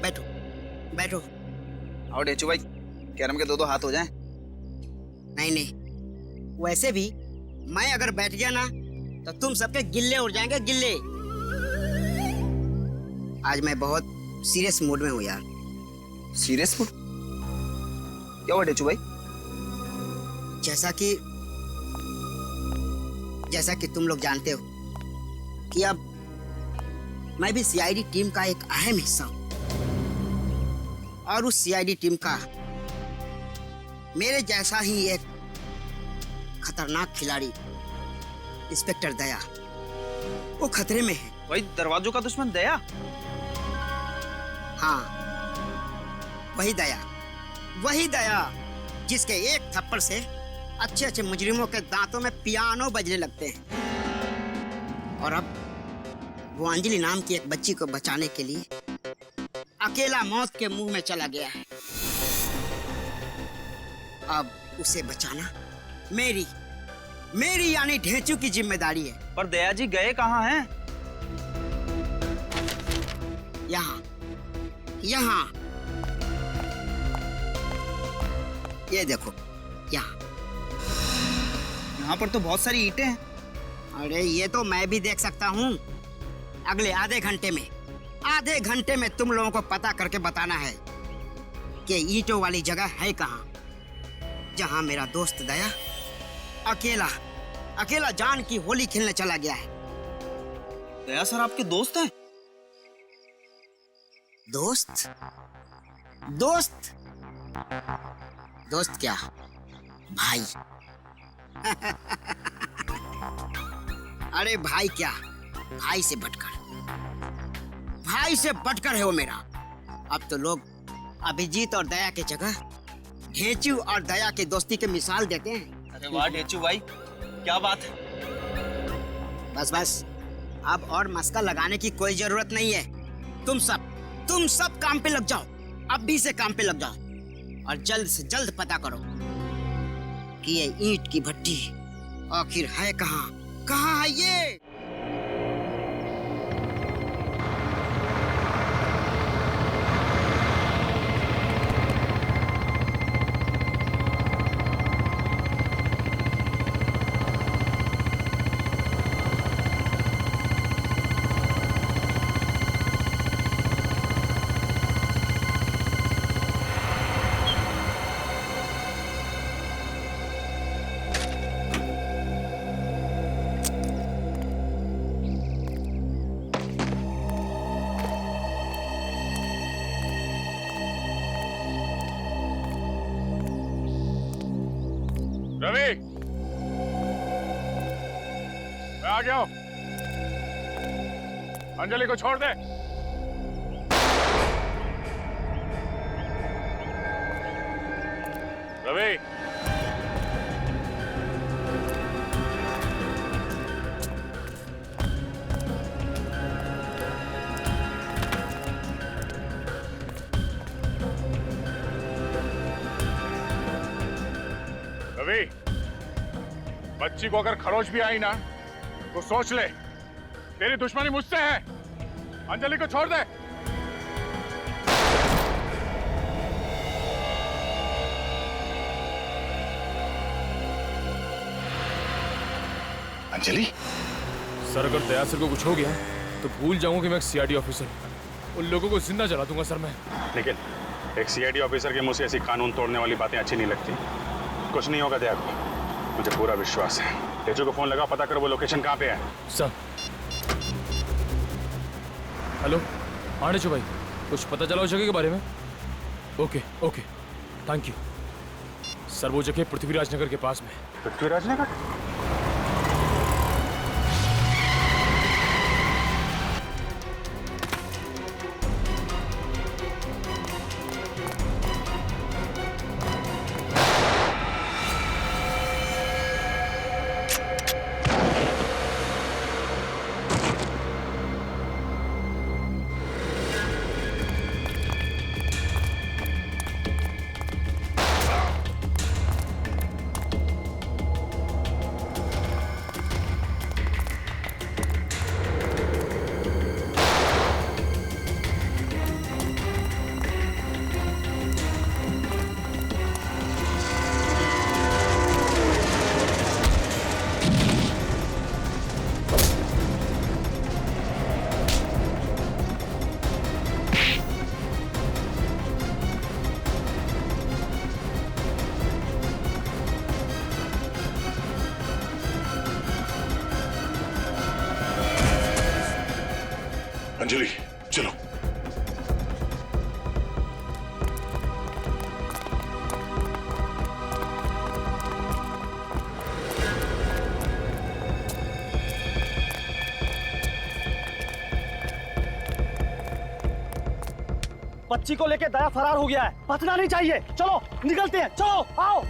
बैठो बैठो। और डेचू भाई, कैरम के दो हाथ हो जाएं। नहीं नहीं, वैसे भी मैं अगर बैठ गया ना तो तुम सबके गिल्ले उड़ जाएंगे, गिल्ले। आज मैं बहुत सीरियस मूड में हूँ यार। Serious mood? क्या हुआ डेचू भाई? जैसा कि तुम लोग जानते हो कि अब मैं भी सीआईडी टीम का एक अहम हिस्सा हूं, और उस सीआईडी टीम का मेरे जैसा ही एक खतरनाक खिलाड़ी इंस्पेक्टर दया, वो खतरे में है। भाई, दरवाजों का दुश्मन दया? हाँ, वही दया जिसके एक थप्पड़ से अच्छे अच्छे मुजरिमों के दांतों में पियानो बजने लगते हैं। और अब वो अंजलि नाम की एक बच्ची को बचाने के लिए अकेला मौत के मुंह में चला गया है। अब उसे बचाना मेरी यानी ढेंचू की जिम्मेदारी है। पर दया जी गए कहाँ हैं? यहाँ ये देखो, यहाँ पर तो बहुत सारी ईंटें हैं। अरे ये तो मैं भी देख सकता हूँ। अगले आधे घंटे में तुम लोगों को पता करके बताना है कि ईंटों वाली जगह है कहाँ जहाँ मेरा दोस्त दया अकेला अकेला जान की होली खेलने चला गया है। दया सर आपके दोस्त हैं? दोस्त दोस्त दोस्त क्या भाई अरे भाई क्या, भाई से बढ़कर है वो मेरा। अब तो लोग अभिजीत और दया के जगह ढेचू और दया के दोस्ती के मिसाल देते हैं। अरे वाह ढेचू भाई, क्या बात है। बस अब और मस्का लगाने की कोई जरूरत नहीं है। तुम सब काम पे लग जाओ, अभी से काम पे लग जाओ और जल्द से जल्द पता करो कि ये ईंट की भट्टी आखिर है कहाँ है ये। रवि, मैं आ गया हूं। अंजलि को छोड़ दे। रवि, रवि, बच्ची को अगर खरोच भी आई ना तो सोच ले तेरी दुश्मनी मुझसे है। अंजलि को छोड़ दे। अंजलि, सर अगर दया सर को कुछ हो गया तो भूल जाऊंगा कि मैं एक सीआईडी ऑफिसर हूं। उन लोगों को जिंदा जला दूंगा सर मैं। लेकिन एक सीआईडी ऑफिसर के मुंह से ऐसी कानून तोड़ने वाली बातें अच्छी नहीं लगती। कुछ नहीं होगा दया को, मुझे पूरा विश्वास है। तेजू को फोन लगा, पता करो वो लोकेशन कहाँ पे है। सर हेलो आनेचो भाई, कुछ पता चला उस जगह के बारे में? Okay okay thank you sir. वो जगह पृथ्वीराज नगर के पास में। पृथ्वीराज नगर? अंजलि चलो। बच्ची को लेके दया फरार हो गया है, बचना नहीं चाहिए। चलो निकलते हैं, चलो आओ।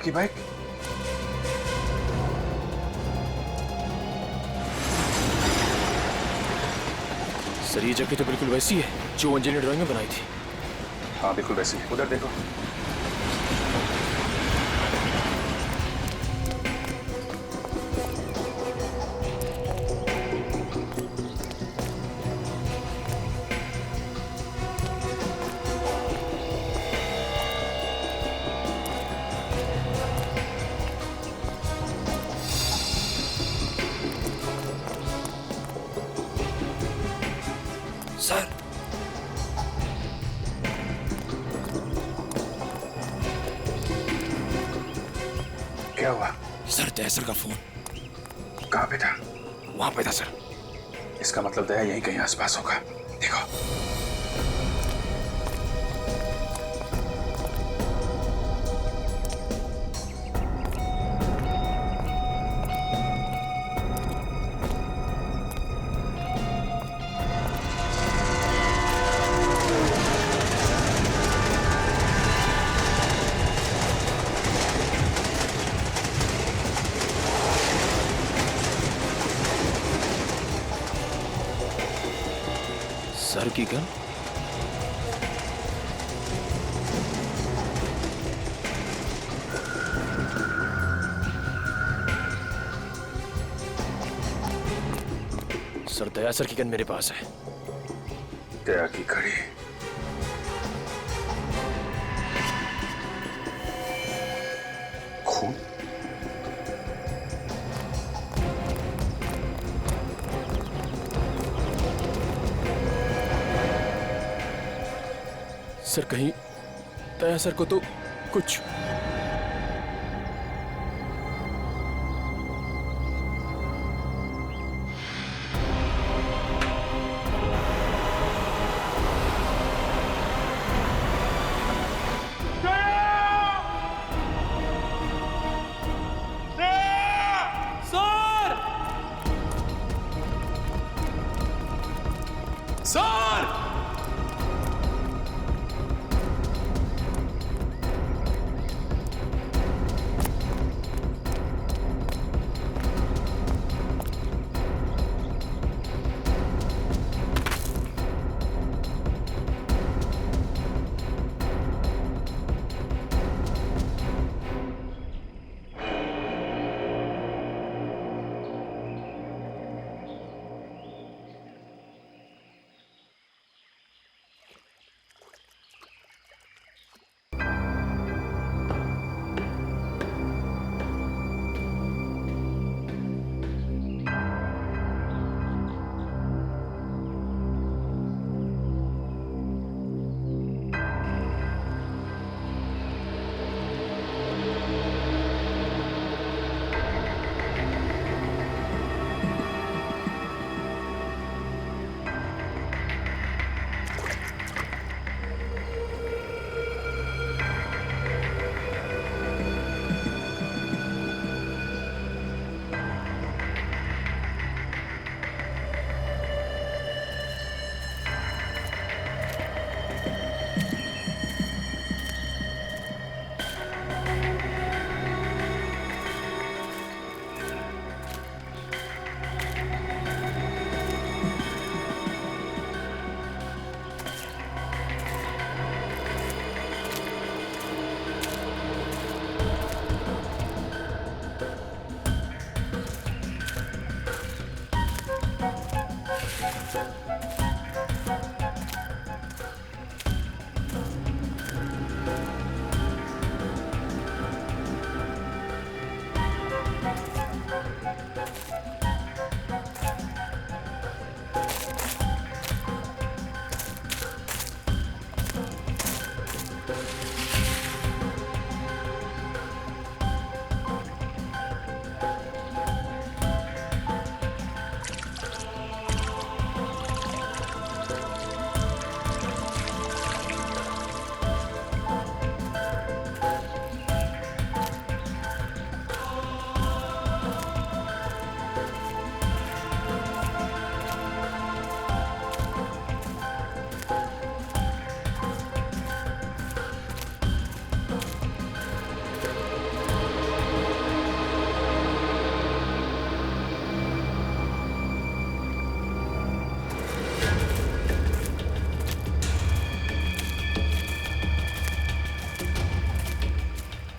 की बाइक? सर ये जगह तो बिल्कुल वैसी है जो अंजलि ने ड्राइंग में बनाई थी। हाँ बिल्कुल वैसी है, उधर देखो। सर क्या हुआ? सर दया सर का फोन। कहाँ पे था? वहां पे था सर। इसका मतलब दया यहीं कहीं आसपास होगा। देखो। सर की गन? सर दया सर की गन मेरे पास है। दया की घड़ी। खून? सर कहीं दया सर को तो कुछ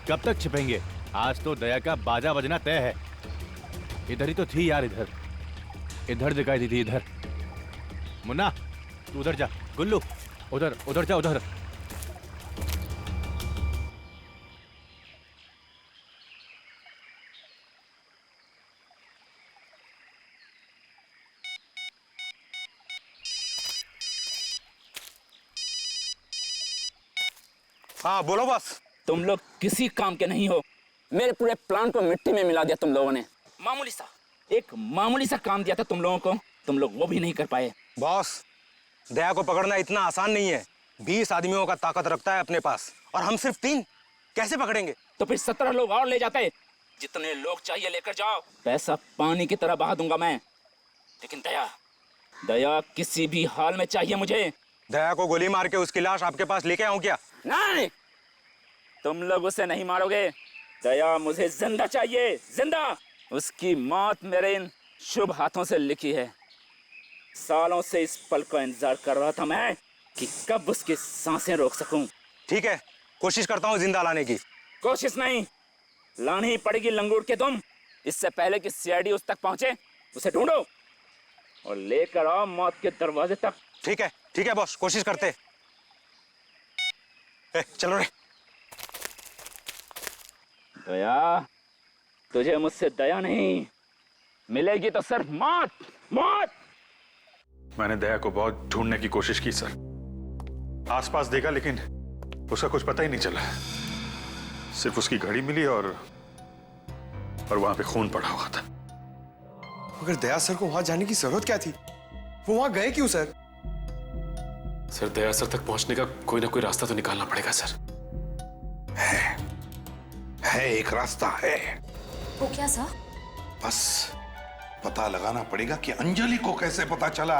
कब तक छिपेंगे? आज तो दया का बाजा बजना तय है। इधर ही तो थी यार, इधर दिखाई दी थी, इधर। मुन्ना तू उधर जा, गुल्लू उधर जा, उधर। हाँ बोलो बस। तुम लोग किसी काम के नहीं हो। मेरे पूरे प्लान को मिट्टी में मिला दिया तुम लोगों ने। एक मामूली सा काम दिया था तुम लोगों को, तुम लोग वो भी नहीं कर पाए। बॉस, दया को पकड़ना इतना आसान नहीं है। 20 आदमियों का ताकत रखता है अपने पास और हम सिर्फ 3, कैसे पकड़ेंगे? तो फिर 17 लोग और ले जाते। जितने लोग चाहिए लेकर जाओ, पैसा पानी की तरह बहा दूंगा मैं। लेकिन दया किसी भी हाल में चाहिए मुझे। दया को गोली मार के उसकी लाश आपके पास लेके आऊं क्या? नहीं, तुम लोग उसे नहीं मारोगे। दया मुझे जिंदा चाहिए, जिंदा। उसकी मौत मेरे इन शुभ हाथों से लिखी है। सालों से इस पल का इंतजार कर रहा था मैं कि कब उसकी सांसें रोक सकूं। ठीक है, कोशिश करता हूं जिंदा लाने की। कोशिश नहीं, लानी ही पड़ेगी लंगूर के तुम। इससे पहले कि सीआईडी उस तक पहुंचे, उसे ढूंढो और लेकर आओ मौत के दरवाजे तक। ठीक है बॉस, कोशिश करते। चलो रे। दया, तुझे मुझसे दया नहीं मिलेगी तो सिर्फ मौत। मैंने दया को बहुत ढूंढने की कोशिश की सर, आसपास देखा, लेकिन उसका कुछ पता ही नहीं चला। सिर्फ उसकी घड़ी मिली और वहां पे खून पड़ा हुआ था। मगर दया सर को वहां जाने की जरूरत क्या थी? वो वहां गए क्यों सर? सर, दया सर तक पहुंचने का कोई ना कोई रास्ता तो निकालना पड़ेगा सर। है एक रास्ता है। वो क्या सर? बस पता लगाना पड़ेगा कि अंजलि को कैसे पता चला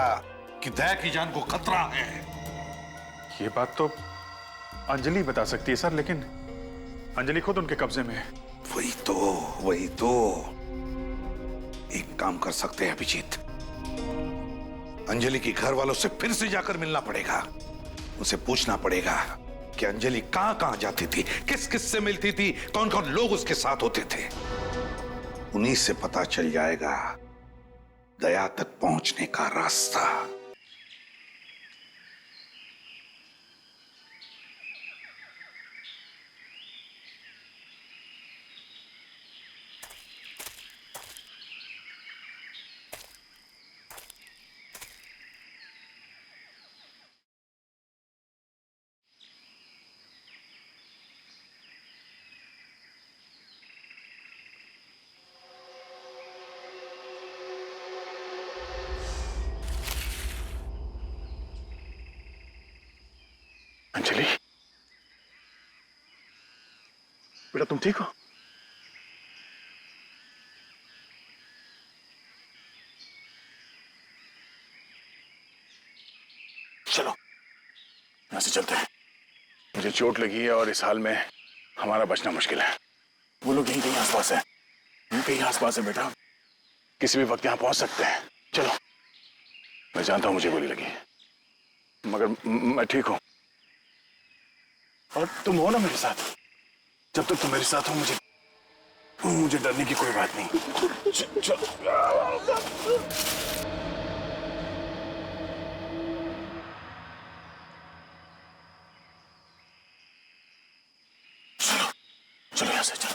कि दया की जान को खतरा है। ये बात तो अंजलि बता सकती है सर, लेकिन अंजलि खुद उनके कब्जे में है। वही तो एक काम कर सकते हैं अभिजीत। अंजलि के घर वालों से फिर से जाकर मिलना पड़ेगा। उसे पूछना पड़ेगा कि अंजलि कहां जाती थी, किस किस से मिलती थी, कौन कौन लोग उसके साथ होते थे। उन्हीं से पता चल जाएगा दया तक पहुंचने का रास्ता। अंजलि, बेटा तुम ठीक हो? चलो यहां से चलते हैं। मुझे चोट लगी है और इस हाल में हमारा बचना मुश्किल है। वो लोग यहीं कहीं आसपास है, यहीं कहीं आसपास है बेटा, किसी भी वक्त यहां पहुंच सकते हैं। चलो, मैं जानता हूं मुझे गोली लगी, मगर मैं ठीक हूं और तुम हो ना मेरे साथ। जब तक तुम मेरे साथ हो मुझे डरने की कोई बात नहीं। चलो यहां से चलो।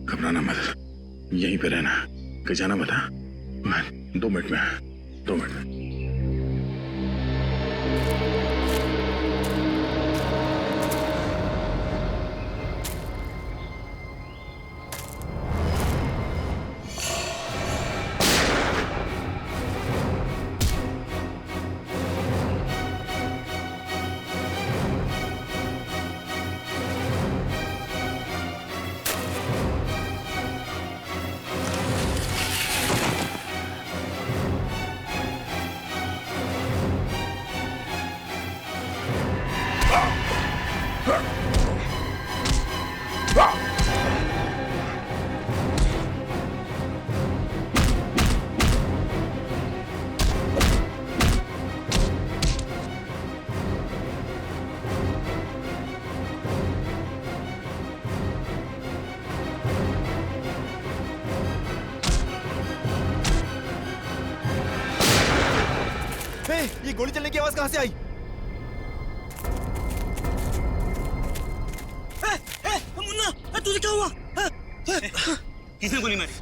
घबराना मत, यहीं पे रहना, कहीं जाना मत। हाँ? मैं 2 मिनट में 2 मिनट में। ये गोली चलने की आवाज कहां से आई? मुन्ना, तुझे क्या हुआ? किसने गोली मारी?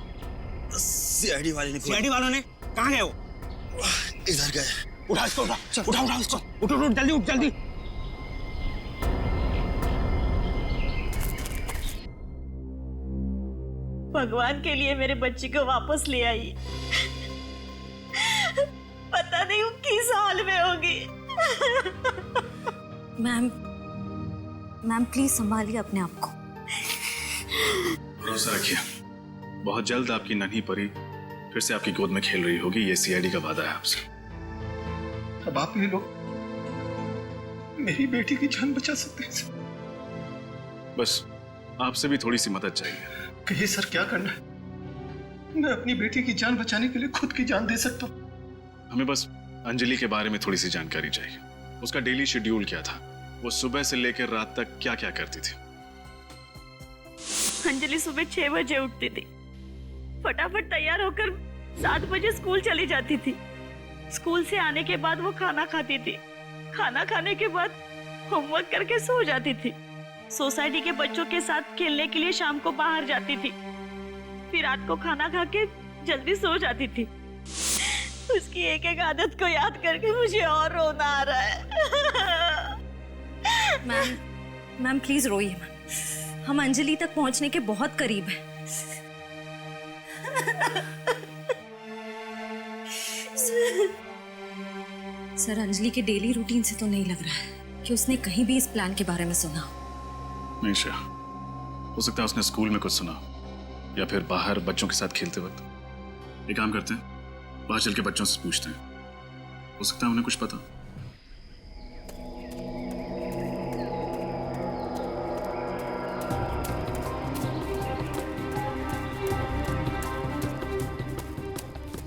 सीआईडी वाले ने। सीआईडी वालों ने? कहाँ गए वो? इधर गए। उठा इसको, उठा इसको, उठ जल्दी उठ जल्दी। भगवान के लिए मेरे बच्चे को वापस ले आई। पता नहीं वो किस हाल में होगी। मैम प्लीज संभालिए अपने आप को। भरोसा रखिए, बहुत जल्द आपकी नन्ही परी फिर से आपकी गोद में खेल रही होगी। ये सीआईडी का वादा है आपसे। अब आप ये लोग मेरी बेटी की जान बचा सकते हैं। बस आपसे भी थोड़ी सी मदद चाहिए। कहिए सर, क्या करना है? मैं अपनी बेटी की जान बचाने के लिए खुद की जान दे सकता हूँ। हमें बस अंजलि के बारे में थोड़ी सी जानकारी चाहिए। उसका डेली शेड्यूल क्या था? वो सुबह से लेकर रात तक क्या क्या करती थी? अंजलि सुबह 6 बजे उठती थी, फटाफट तैयार होकर 7 बजे स्कूल चली जाती थी। स्कूल से आने के बाद वो खाना खाती थी, खाना खाने के बाद होमवर्क करके सो जाती थी। सोसाइटी के बच्चों के साथ खेलने के लिए शाम को बाहर जाती थी, फिर रात को खाना खा के जल्दी सो जाती थी। उसकी एक एक आदत को याद करके मुझे और रोना आ रहा है। मैम प्लीज रोइए मैम, हम अंजलि तक पहुंचने के बहुत करीब हैं। सर अंजलि के डेली रूटीन से तो नहीं लग रहा है कि उसने कहीं भी इस प्लान के बारे में सुना। नहीं श्रेया, हो सकता है उसने स्कूल में कुछ सुना या फिर बाहर बच्चों के साथ खेलते वक्त। एक काम करते हैं, बाहर चल के बच्चों से पूछते हैं, हो सकता है उन्हें कुछ पता।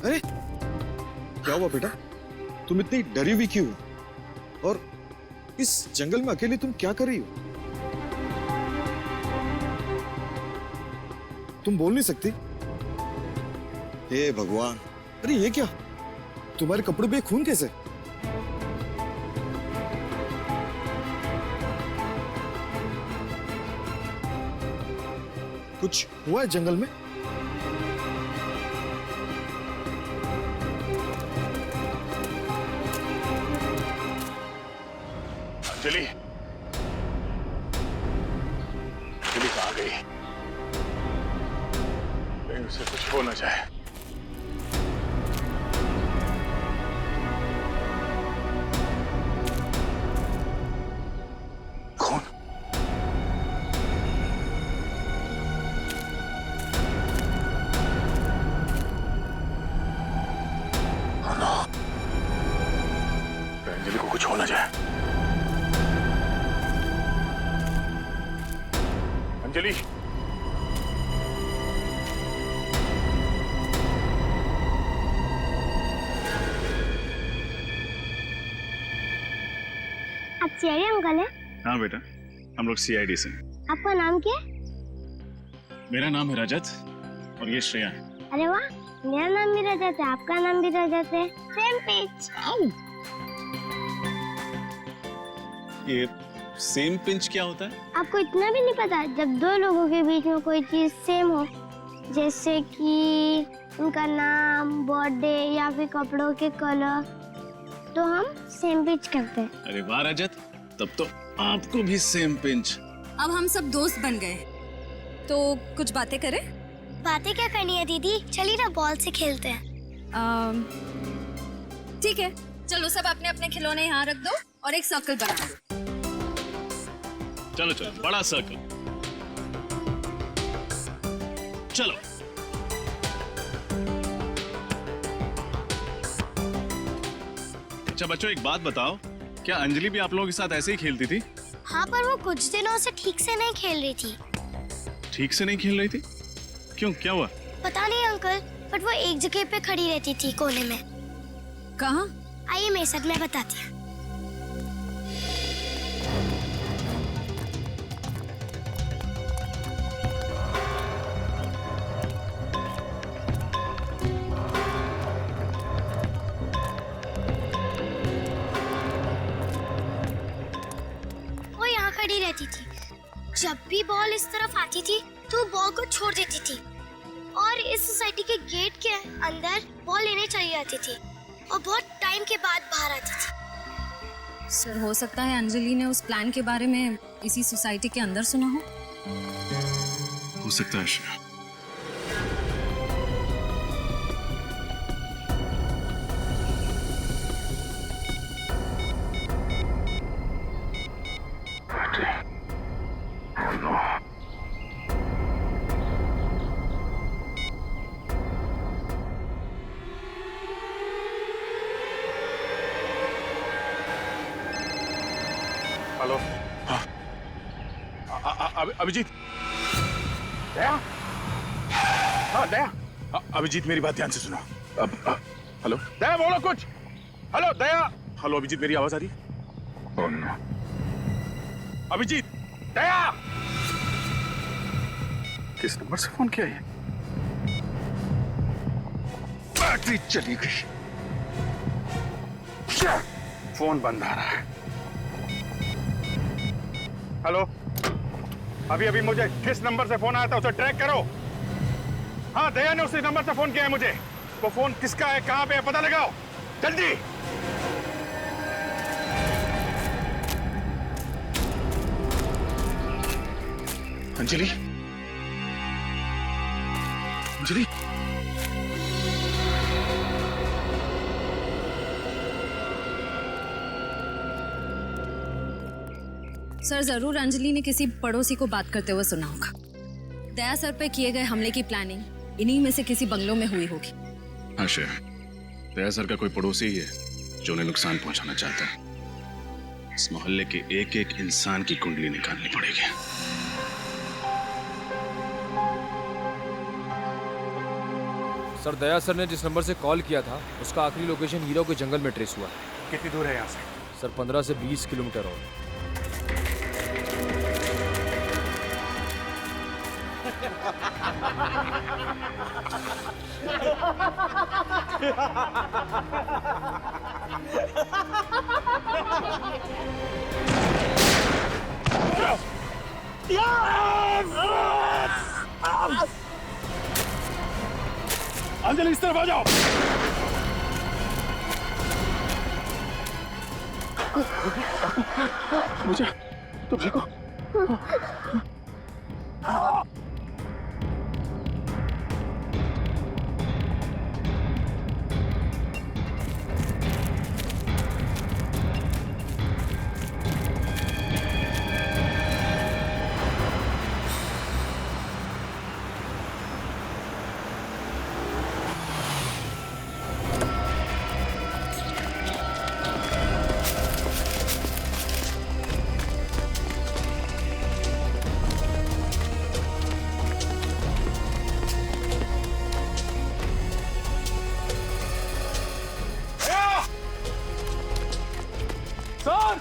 अरे क्या हुआ बेटा? तुम इतनी डरी हुई क्यों? और इस जंगल में अकेले तुम क्या कर रही हो? तुम बोल नहीं सकती? हे भगवान, अरे ये क्या? तुम्हारे कपड़े पे खून कैसे? कुछ हुआ है जंगल में? अंजलि, अंजलि कहाँ गई? कहीं उसे कुछ हो ना जाए। कौन? अंजलि को कुछ हो ना जाए। अंजलि, आप सीआईडी अंकल हैं? हाँ बेटा, हम लोग सीआईडी से। आपका नाम क्या है? मेरा नाम है रजत और ये श्रेया है। अरे वाह, मेरा नाम भी रजत है, आपका नाम भी रजत है। Same pitch. ये सेम पिंच क्या होता है? आपको इतना भी नहीं पता? जब दो लोगों के बीच में कोई चीज सेम हो, जैसे कि उनका नाम, बर्थडे या फिर कपड़ों के कलर, तो हम सेम पिंच करते हैं। अरे वाह रजत, तब तो आपको भी सेम पिंच। अब हम सब दोस्त बन गए, तो कुछ बातें करें? बातें क्या करनी है दीदी, चलिए ना बॉल से खेलते हैं। ठीक है, चलो सब अपने अपने खिलौने यहाँ रख दो और एक सर्कल बना दो। चलो चलो, बड़ा सर्कल। चलो। अच्छा बच्चों, एक बात बताओ, क्या अंजलि भी आप लोगों के साथ ऐसे ही खेलती थी? हाँ, पर वो कुछ दिनों से ठीक से नहीं खेल रही थी। ठीक से नहीं खेल रही थी? क्यों, क्या हुआ? पता नहीं अंकल, बट वो एक जगह पे खड़ी रहती थी कोने में। कहाँ? आइए मेरे साथ, मैं बताती हूँ। वो यहाँ खड़ी रहती थी। जब भी बॉल इस तरफ आती थी तो बॉल को छोड़ देती थी और इस सोसाइटी के गेट के अंदर बॉल लेने चली जाती थी और बहुत टाइम के बाद बाहर आती थी। सर, हो सकता है अंजलि ने उस प्लान के बारे में इसी सोसाइटी के अंदर सुना हो सकता है श्रेया। हेलो। अभिजीत। दया। हाँ दया। अभिजीत मेरी बात ध्यान से सुनो। हेलो दया, बोलो कुछ। हेलो दया। हेलो अभिजीत, मेरी आवाज आ रही है? Oh no. अभिजीत। दया। किस नंबर से फोन किया ये? बैटरी चली गई, फोन बंद आ रहा है। हेलो, अभी अभी मुझे किस नंबर से फोन आया था उसे ट्रैक करो। हाँ, दया ने उसी नंबर से फोन किया है मुझे। वो फोन किसका है, कहाँ पे है, पता लगाओ जल्दी। अंजलि, अंजलि। सर, जरूर अंजलि ने किसी पड़ोसी को बात करते हुए सुना होगा। दया सर पे किए गए हमले की प्लानिंग इन्हीं में से किसी बंगलों में हुई होगी। हाँ श्रेया, दया सर का कोई पड़ोसी ही है जो उन्हें नुकसान पहुंचाना चाहता है। इस मोहल्ले के एक एक इंसान की कुंडली निकालनी पड़ेगी। सर, दया सर ने जिस नंबर से कॉल किया था उसका आखिरी लोकेशन हीरो के जंगल में ट्रेस हुआ। कितनी दूर है यहाँ से? सर, 15 से 20 किलोमीटर और। अंजलि, इस तरफ आ जाओ। मुझे तुम ठीक हो? सर!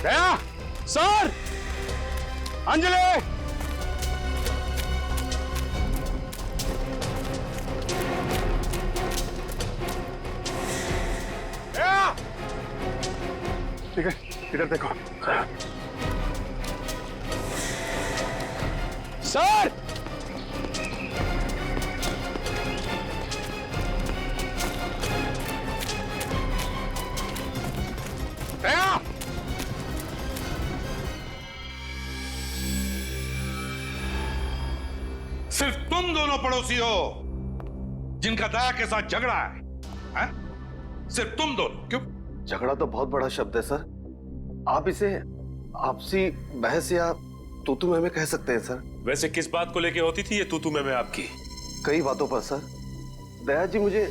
दया! सर! अंजलि! दया! ठीक है, इधर देखो। सर! दया! सिर्फ तुम दोनों पड़ोसी हो जिनका दया के साथ झगड़ा है? सिर्फ तुम दोनों। क्यों? झगड़ा तो बहुत बड़ा शब्द है सर। आप इसे आपसी बहस या तू में कह सकते हैं सर। वैसे किस बात को लेके होती थी ये तू में आपकी? कई बातों पर सर। दया जी मुझे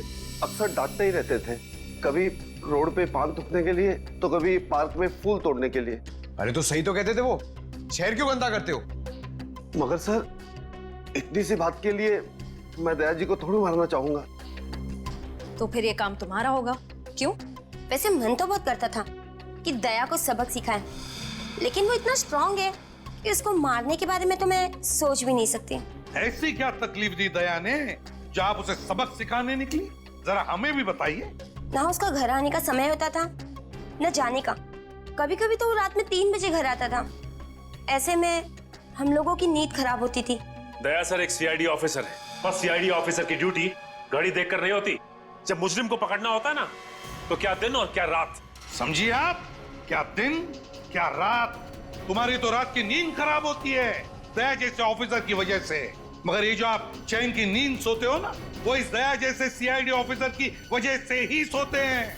अक्सर डांटते ही रहते थे, कभी रोड पे पान थूकने के लिए तो कभी पार्क में फूल तोड़ने के लिए। अरे तो सही तो कहते थे वो, शहर क्यों गंदा करते हो? मगर सर इतनी सी बात के लिए मैं दया जी को थोड़ी मारना चाहूंगा। तो फिर ये काम तुम्हारा होगा। क्यों? वैसे मन तो बहुत करता था कि दया को सबक सिखाएं, लेकिन वो इतना स्ट्रांग है कि उसको मारने के बारे में तो मैं सोच भी नहीं सकती। ऐसी क्या तकलीफ दी दया ने जो आप उसे सबक सिखाने निकली? जरा हमें भी बताइए। ना उसका घर आने का समय होता था न जाने का। कभी कभी तो वो रात में 3 बजे घर आता था। ऐसे में हम लोगों की नींद खराब होती थी। दया सर एक सीआईडी ऑफिसर है और सीआईडी ऑफिसर की ड्यूटी घड़ी देखकर नहीं होती। जब मुजरिम को पकड़ना होता है ना, तो क्या दिन और क्या रात। समझिए आप? क्या दिन क्या रात। तुम्हारी तो रात की नींद खराब होती है दया जैसे ऑफिसर की वजह से, मगर ये जो आप चैन की नींद सोते हो ना, वो इस दया जैसे सीआईडी ऑफिसर की वजह से ही सोते हैं,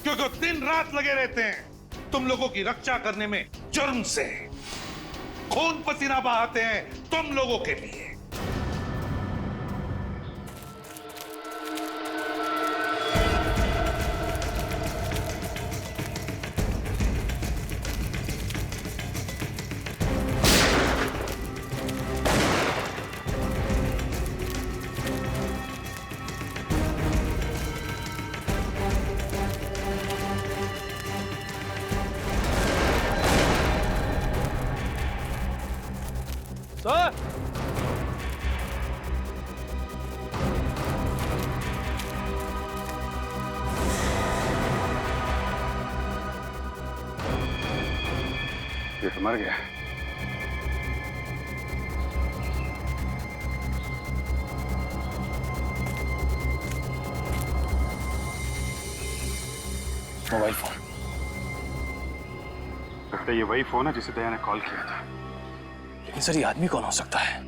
क्योंकि दिन रात लगे रहते हैं तुम लोगों की रक्षा करने में। जुर्म से खून पसीना बहाते हैं तुम लोगों के लिए। सर! ये तो मर गया। Mobile phone. लगता है ये वही फोन है जिसे दया ने कॉल किया था। लेकिन सर ये आदमी कौन हो सकता है?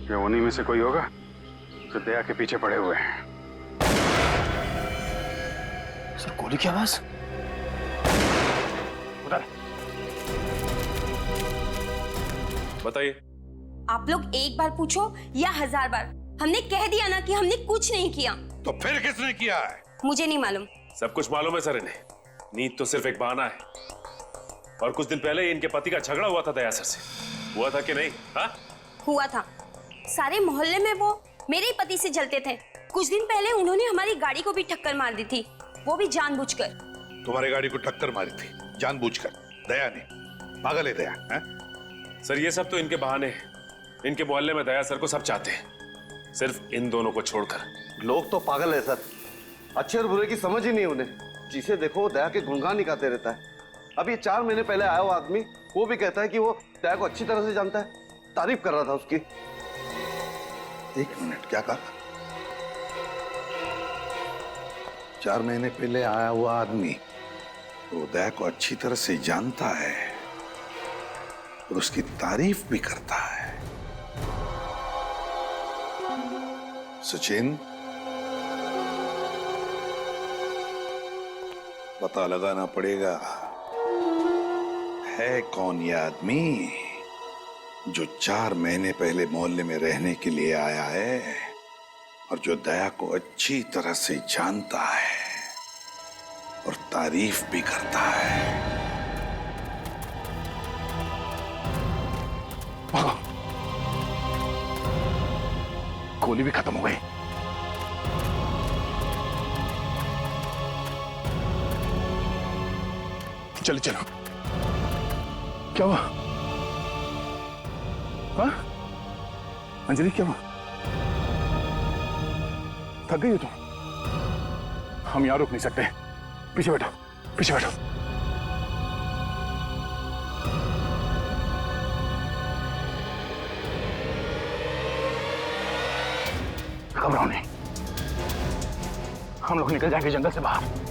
क्या उन्हीं में से कोई होगा जो दया के पीछे पड़े हुए हैं? सर गोली की आवाज। उधर। बताइए। आप लोग एक बार पूछो या 1000 बार, हमने कह दिया ना कि हमने कुछ नहीं किया। तो फिर किसने किया है? मुझे नहीं मालूम। सब कुछ मालूम है सर इन्हें। नींद तो सिर्फ एक बहाना है। और कुछ दिन पहले इनके पति का झगड़ा हुआ था दया सर से। हुआ था कि नहीं? हाँ? हुआ था। सारे मोहल्ले में वो मेरे ही पति से जलते थे। कुछ दिन पहले उन्होंने हमारी गाड़ी को भी टक्कर मार दी थी, वो भी जानबूझकर। तुम्हारी गाड़ी को टक्कर मारी थी जानबूझकर दया ने? पागल है दया है? सर ये सब तो इनके बहाने हैं। इनके मोहल्ले में दया सर को सब चाहते हैं, सिर्फ इन दोनों को छोड़कर। लोग तो पागल है सर, अच्छे और बुरे की समझ ही नहीं उन्हें। जिसे देखो दया के गुणगान ही गाते रहता है। अब ये 4 महीने पहले आया हुआ आदमी वो भी कहता है कि वो दया को अच्छी तरह से जानता है, तारीफ कर रहा था उसकी। 1 मिनट, क्या कहा? 4 महीने पहले आया हुआ आदमी वो दया को अच्छी तरह से जानता है और उसकी तारीफ भी करता है। सचिन, पता लगाना पड़ेगा है कौन ये आदमी जो 4 महीने पहले मोहल्ले में रहने के लिए आया है और जो दया को अच्छी तरह से जानता है और तारीफ भी करता है। गोली भी खत्म हो गई। चलो चलो। क्या हुआ? हाँ? अंजलि क्या हुआ? थक गई हो तुम? हम यहां रुक नहीं सकते, पीछे बैठो। पीछे बैठो। घबराओ नहीं, हम लोग निकल जाएंगे जंगल से बाहर।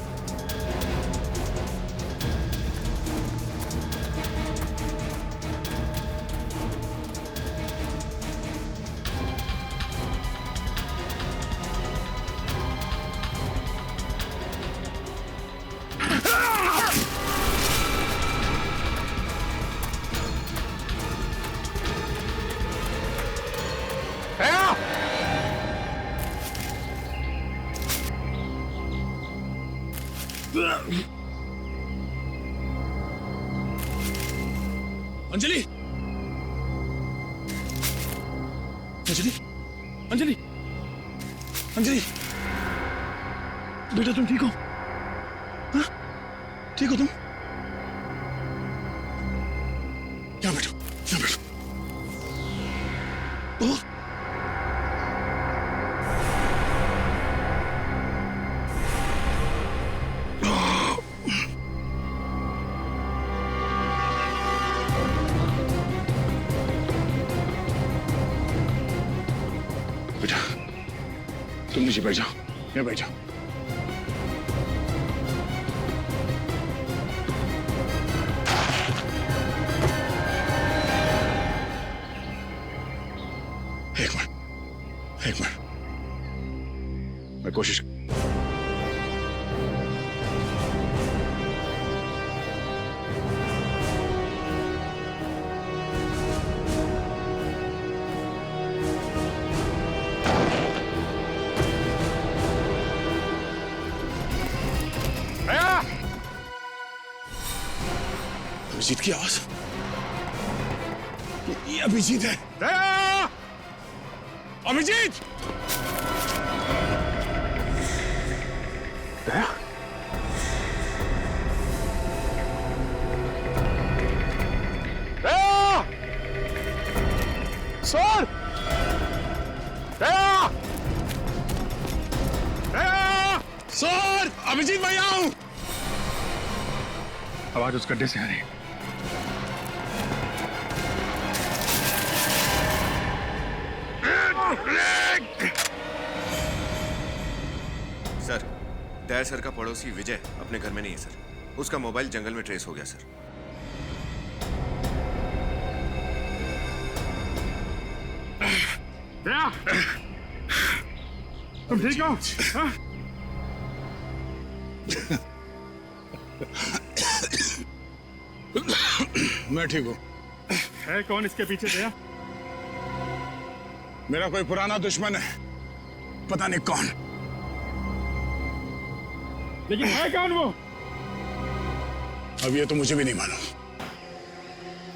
अंजलि, अंजलि, अंजलि, अंजलि, बेटा तुम ठीक हो? हाँ? ठीक हो तुम? यहाँ बैठो, यहाँ बैठो। ओ, तुम नीचे बैठ जाओ, यहाँ बैठ जाओ। एक मिनट, मैं कोशिश। अभिजीत की आवाज, ये अभिजीत है। दया! अभिजीत! दया? दया! सर! दया! दया! सर! अभिजीत मैं यहाँ हूं। आवाज उस गड्ढे से आ रही है। सर, दया सर का पड़ोसी विजय अपने घर में नहीं है सर। उसका मोबाइल जंगल में ट्रेस हो गया सर। दया, तुम ठीक हो? हाँ? मैं ठीक हूँ। है कौन इसके पीछे? दया, मेरा कोई पुराना दुश्मन है, पता नहीं कौन। लेकिन है कौन वो? अब ये तो मुझे भी नहीं मालूम।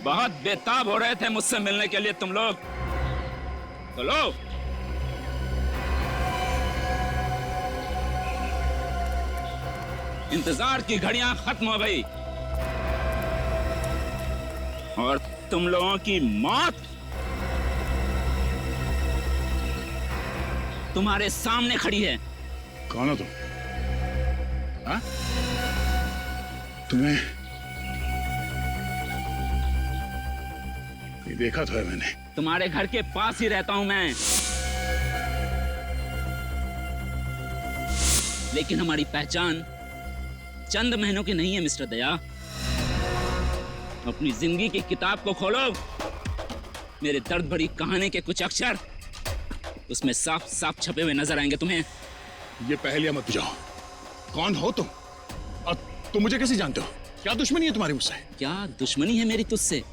बहुत बेताब हो रहे थे मुझसे मिलने के लिए तुम लोग। चलो, इंतजार की घड़ियां खत्म हो गई और तुम लोगों की मौत तुम्हारे सामने खड़ी है। कौन हो तुम? हाँ? तुम्हें ये देखा तो है मैंने। तुम्हारे घर के पास ही रहता हूं मैं, लेकिन हमारी पहचान चंद महीनों की नहीं है मिस्टर दया। अपनी जिंदगी की किताब को खोलो, मेरे दर्द भरी कहानी के कुछ अक्षर उसमें साफ साफ छपे हुए नजर आएंगे तुम्हें। ये पहेलियां मत बुझाओ। कौन हो तुम और तुम मुझे कैसे जानते हो? क्या दुश्मनी है तुम्हारी मुझसे? क्या दुश्मनी है मेरी तुझसे?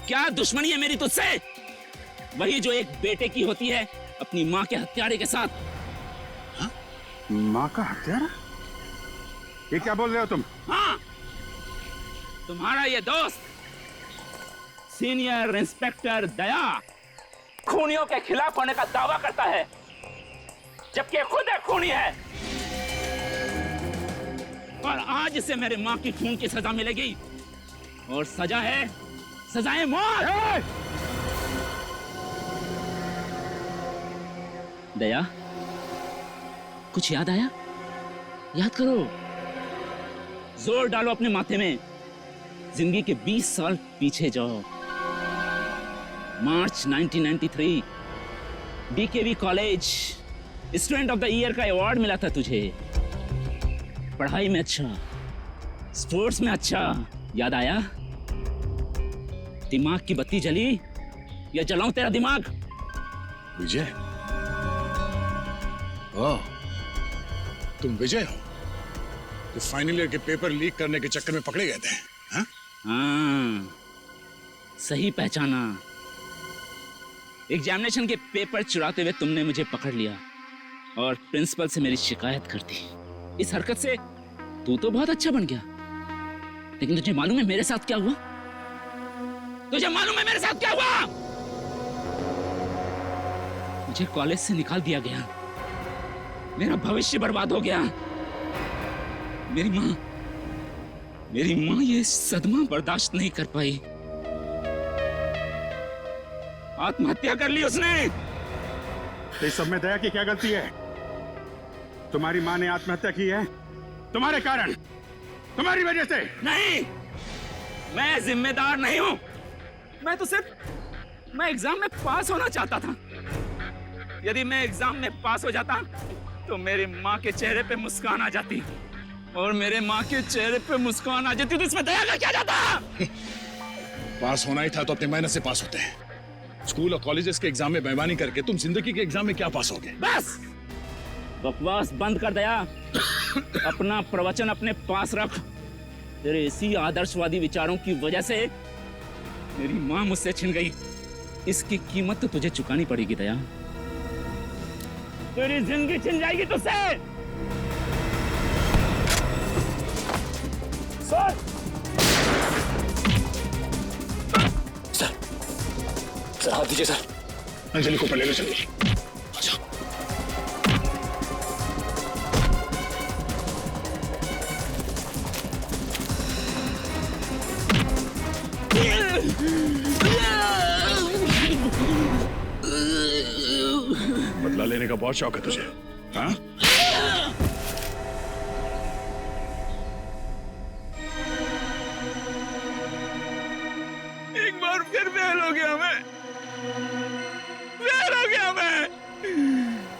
क्या दुश्मनी है मेरी तुझसे? वही जो एक बेटे की होती है अपनी माँ के हत्यारे के साथ। हा? माँ का हत्यारा? ये क्या बोल रहे हो तुम? हाँ, तुम्हारा ये दोस्त सीनियर इंस्पेक्टर दया खूनियों के खिलाफ होने का दावा करता है, जबकि खुद एक खूनी है। और आज इसे मेरे माँ की खून की सजा मिलेगी, और सजा है, सजाए मौत। दया, कुछ याद आया? याद करो, जोर डालो अपने माथे में, जिंदगी के 20 साल पीछे जाओ। March 1993, DKV college student of the year का अवार्ड मिला था तुझे। पढ़ाई में अच्छा, स्पोर्ट्स में अच्छा। याद आया? दिमाग की बत्ती जली या जलाऊं तेरा दिमाग? विजय, ओह, तुम विजय हो? तो फाइनल ईयर के पेपर लीक करने के चक्कर में पकड़े गए थे? हाँ? हाँ, सही पहचाना। एग्जामिनेशन के पेपर चुराते हुए तुमने मुझे पकड़ लिया और प्रिंसिपल से मेरी शिकायत कर दी। इस हरकत से तू तो बहुत अच्छा बन गया, लेकिन तुझे मालूम है मेरे साथ क्या हुआ? तुझे मालूम है मेरे साथ क्या हुआ? मुझे कॉलेज से निकाल दिया गया, मेरा भविष्य बर्बाद हो गया। मेरी माँ ये सदमा बर्दाश्त नहीं कर पाई, आत्महत्या कर ली उसने। इस सब में दया की क्या गलती है? तुम्हारी माँ ने आत्महत्या की है तुम्हारे कारण, तुम्हारी वजह से। नहीं, मैं जिम्मेदार नहीं हूं। मैं तो मैं एग्जाम में पास होना चाहता था। यदि मैं एग्जाम में पास हो जाता तो मेरी माँ के चेहरे पे मुस्कान आ जाती, और मेरे माँ के चेहरे पे मुस्कान आ जाती तो इसमें दया का क्या जाता? पास होना ही था तो अपनी मेहनत से पास होते हैं। स्कूल और कॉलेजेस के एग्जाम में बेईमानी करके तुम जिंदगी के एग्जाम में क्या पास होगे? बस बकवास बंद कर दया। अपना प्रवचन अपने पास रख। तेरे इसी आदर्शवादी विचारों की वजह से मेरी माँ मुझसे छिन गई। इसकी कीमत तो तुझे चुकानी पड़ेगी दया। तेरी जिंदगी छिन जाएगी तुझसे। सर, हाथ दीजिए सर। अंजलि को ऊपर ले लो जल्दी। अच्छा। बदला लेने का बहुत शौक है तुझे, हाँ? एक बार फिर फेल हो गया मैं।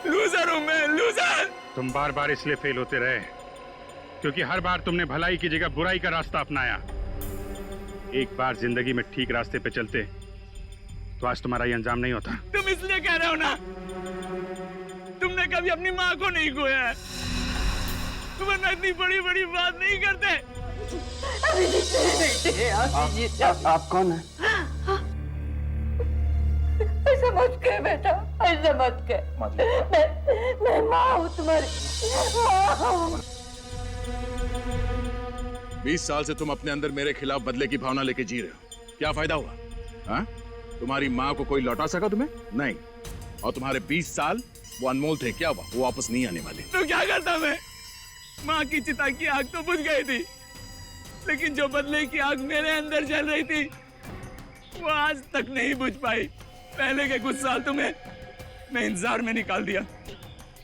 लूजर हूं मैं, लूजर। तुम बार बार इसलिए फेल होते रहे क्योंकि हर बार तुमने भलाई की जगह बुराई का रास्ता अपनाया। एक बार जिंदगी में ठीक रास्ते पे चलते तो आज तुम्हारा ये अंजाम नहीं होता। तुम इसलिए कह रहे हो ना, तुमने कभी अपनी माँ को नहीं खोया है, वरना इतनी बड़ी बड़ी बात नहीं करते। आप कौन है? ऐसा मत कह बेटा, ऐसा मत कह। मैं माँ हूँ, तुम्हारी माँ हूँ। 20 साल से तुम अपने अंदर मेरे खिलाफ बदले की भावना लेके जी रहे हो। क्या फायदा हुआ? हाँ? तुम्हारी माँ को कोई लौटा सका तुम्हें? नहीं। और तुम्हारे 20 साल वो अनमोल थे, क्या हुआ? वो वापस नहीं आने वाले। तो क्या करता मैं? माँ की चिता की आग तो बुझ गई थी, लेकिन जो बदले की आग मेरे अंदर जल रही थी वो आज तक नहीं बुझ पाई। पहले के कुछ साल तुम्हें मैं इंतजार में निकाल दिया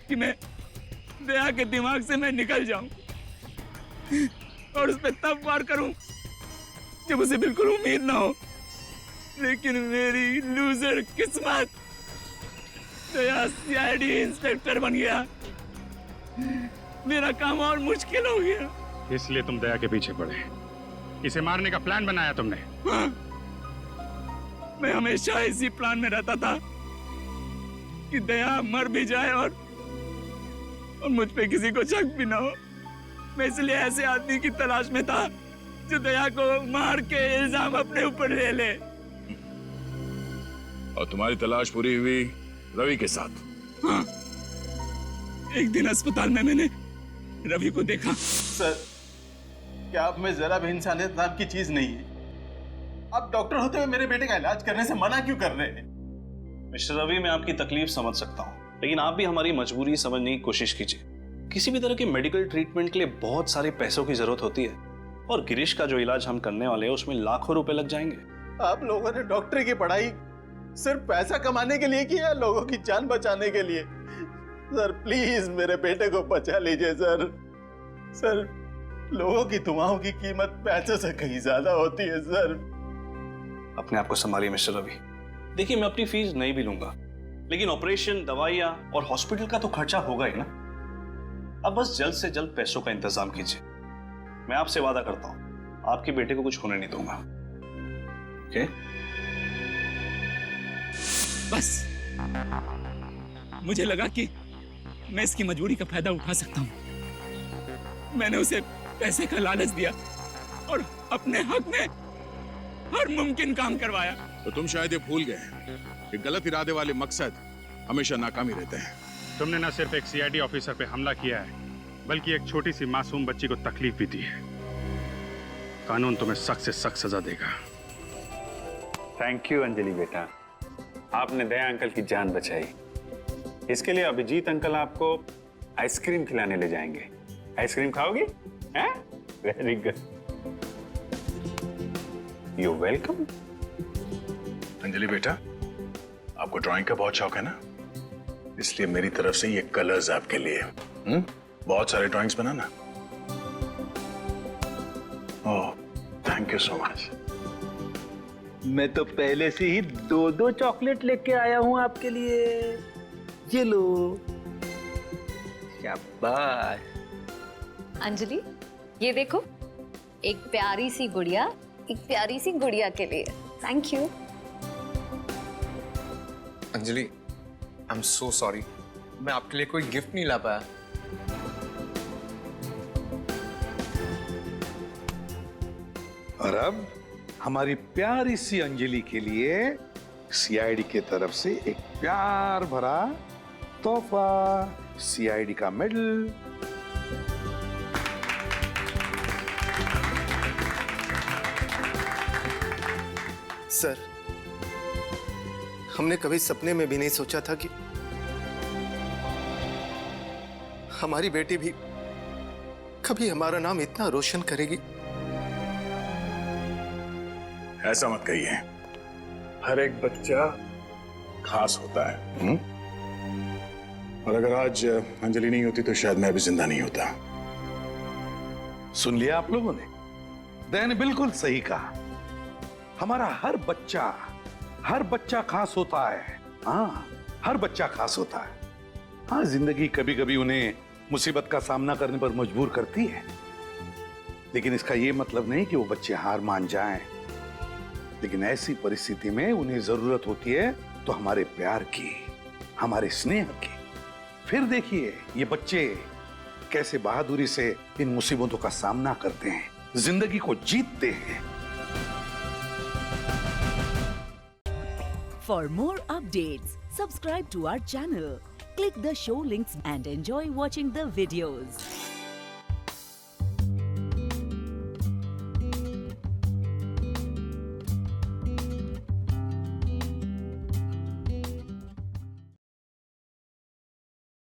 कि मैं दया के दिमाग से मैं निकल जाऊं और उस पर तब वार करूं जब उसे बिल्कुल उम्मीद ना हो। लेकिन मेरी लूजर किस्मत, दया सीआईडी इंस्पेक्टर बन गया। मेरा काम और मुश्किल हो गया। इसलिए तुम दया के पीछे पड़े, इसे मारने का प्लान बनाया तुमने। हाँ, मैं हमेशा इसी प्लान में रहता था कि दया मर भी जाए और मुझ पे किसी को शक भी ना हो। मैं इसलिए ऐसे आदमी की तलाश में था जो दया को मार के इल्जाम अपने ऊपर ले ले। और तुम्हारी तलाश पूरी हुई रवि के साथ? हाँ, एक दिन अस्पताल में मैंने रवि को देखा। सर, क्या आप में जरा भी इंसानियत नाम की चीज नहीं है? आप डॉक्टर होते हुए मेरे बेटे का इलाज करने से मना क्यों कर रहे हैं? मिस्टर रवि, मैं आपकी तकलीफ समझ सकता हूँ, लेकिन आप भी हमारी मजबूरी समझने की कोशिश कीजिए। किसी भी तरह के मेडिकल ट्रीटमेंट के लिए बहुत सारे पैसों की जरूरत होती है, और गिरीश का जो इलाज हम करने वाले हैं उसमें लाखों रुपए लग जाएंगे। आप लोगों ने डॉक्टरी की पढ़ाई सिर्फ पैसा कमाने के लिए की है, लोगों की जान बचाने के लिए? सर प्लीज मेरे बेटे को बचा लीजिए सर। सर लोगों की दुआओं की कीमत पैसे से कहीं ज्यादा होती है सर। अपने आप को संभालिए मिस्टर रवि। देखिए मैं अपनी फीस नहीं भी लूंगा, लेकिन ऑपरेशन, दवाइयां और हॉस्पिटल का तो खर्चा होगा ही ना। अब बस जल्द से जल्द पैसों का इंतजाम कीजिए। मैं आपसे वादा करता हूं आपके बेटे को कुछ होने नहीं दूंगा। ओके? बस मुझे लगा कि मैं इसकी मजबूरी का फायदा उठा सकता हूं। मैंने उसे पैसे का लालच दिया और अपने हक में हर मुमकिन काम करवाया। तो तुम शायद ये भूल गए कि गलत इरादे वाले मकसद हमेशा नाकामी रहते हैं। तुमने न सिर्फ एक सीआईडी ऑफिसर पे हमला किया है, बल्कि एक छोटी सी मासूम बच्ची को तकलीफ भी दी है। कानून तुम्हें सख्त से सख्त सजा देगा। थैंक यू अंजलि बेटा, आपने दया अंकल की जान बचाई। इसके लिए अभिजीत अंकल आपको आइसक्रीम खिलाने ले जाएंगे। आइसक्रीम खाओगे? हैं? Very good, you welcome. Anjali बेटा, आपको ड्राइंग का बहुत शौक है ना, इसलिए मेरी तरफ से ये कलर्स आपके लिए। बहुत सारे drawings banana. Oh thank you so much. मैं तो पहले से ही 2-2 चॉकलेट लेके आया हूं आपके लिए। ये लो। शाबाश। अंजलि ये देखो, एक प्यारी सी गुड़िया एक प्यारी सी गुड़िया के लिए। Thank you. Anjali I am so sorry, मैं आपके लिए कोई गिफ्ट नहीं ला पाया। और अब हमारी प्यारी सी अंजलि के लिए सीआईडी की तरफ से एक प्यार भरा तोहफा, सीआईडी का मेडल। सर हमने कभी सपने में भी नहीं सोचा था कि हमारी बेटी भी कभी हमारा नाम इतना रोशन करेगी। ऐसा मत कहिए, हर एक बच्चा खास होता है। और अगर आज अंजलि नहीं होती तो शायद मैं भी जिंदा नहीं होता। सुन लिया आप लोगों ने? दया ने बिल्कुल सही कहा। हमारा हर बच्चा खास होता है। हाँ, हर बच्चा खास होता है। हाँ, जिंदगी कभी कभी उन्हें मुसीबत का सामना करने पर मजबूर करती है, लेकिन इसका यह मतलब नहीं कि वो बच्चे हार मान जाएं। लेकिन ऐसी परिस्थिति में उन्हें जरूरत होती है तो हमारे प्यार की, हमारे स्नेह की। फिर देखिए ये बच्चे कैसे बहादुरी से इन मुसीबतों का सामना करते हैं, जिंदगी को जीतते हैं। For more updates, subscribe to our channel, click the show links and enjoy watching the videos.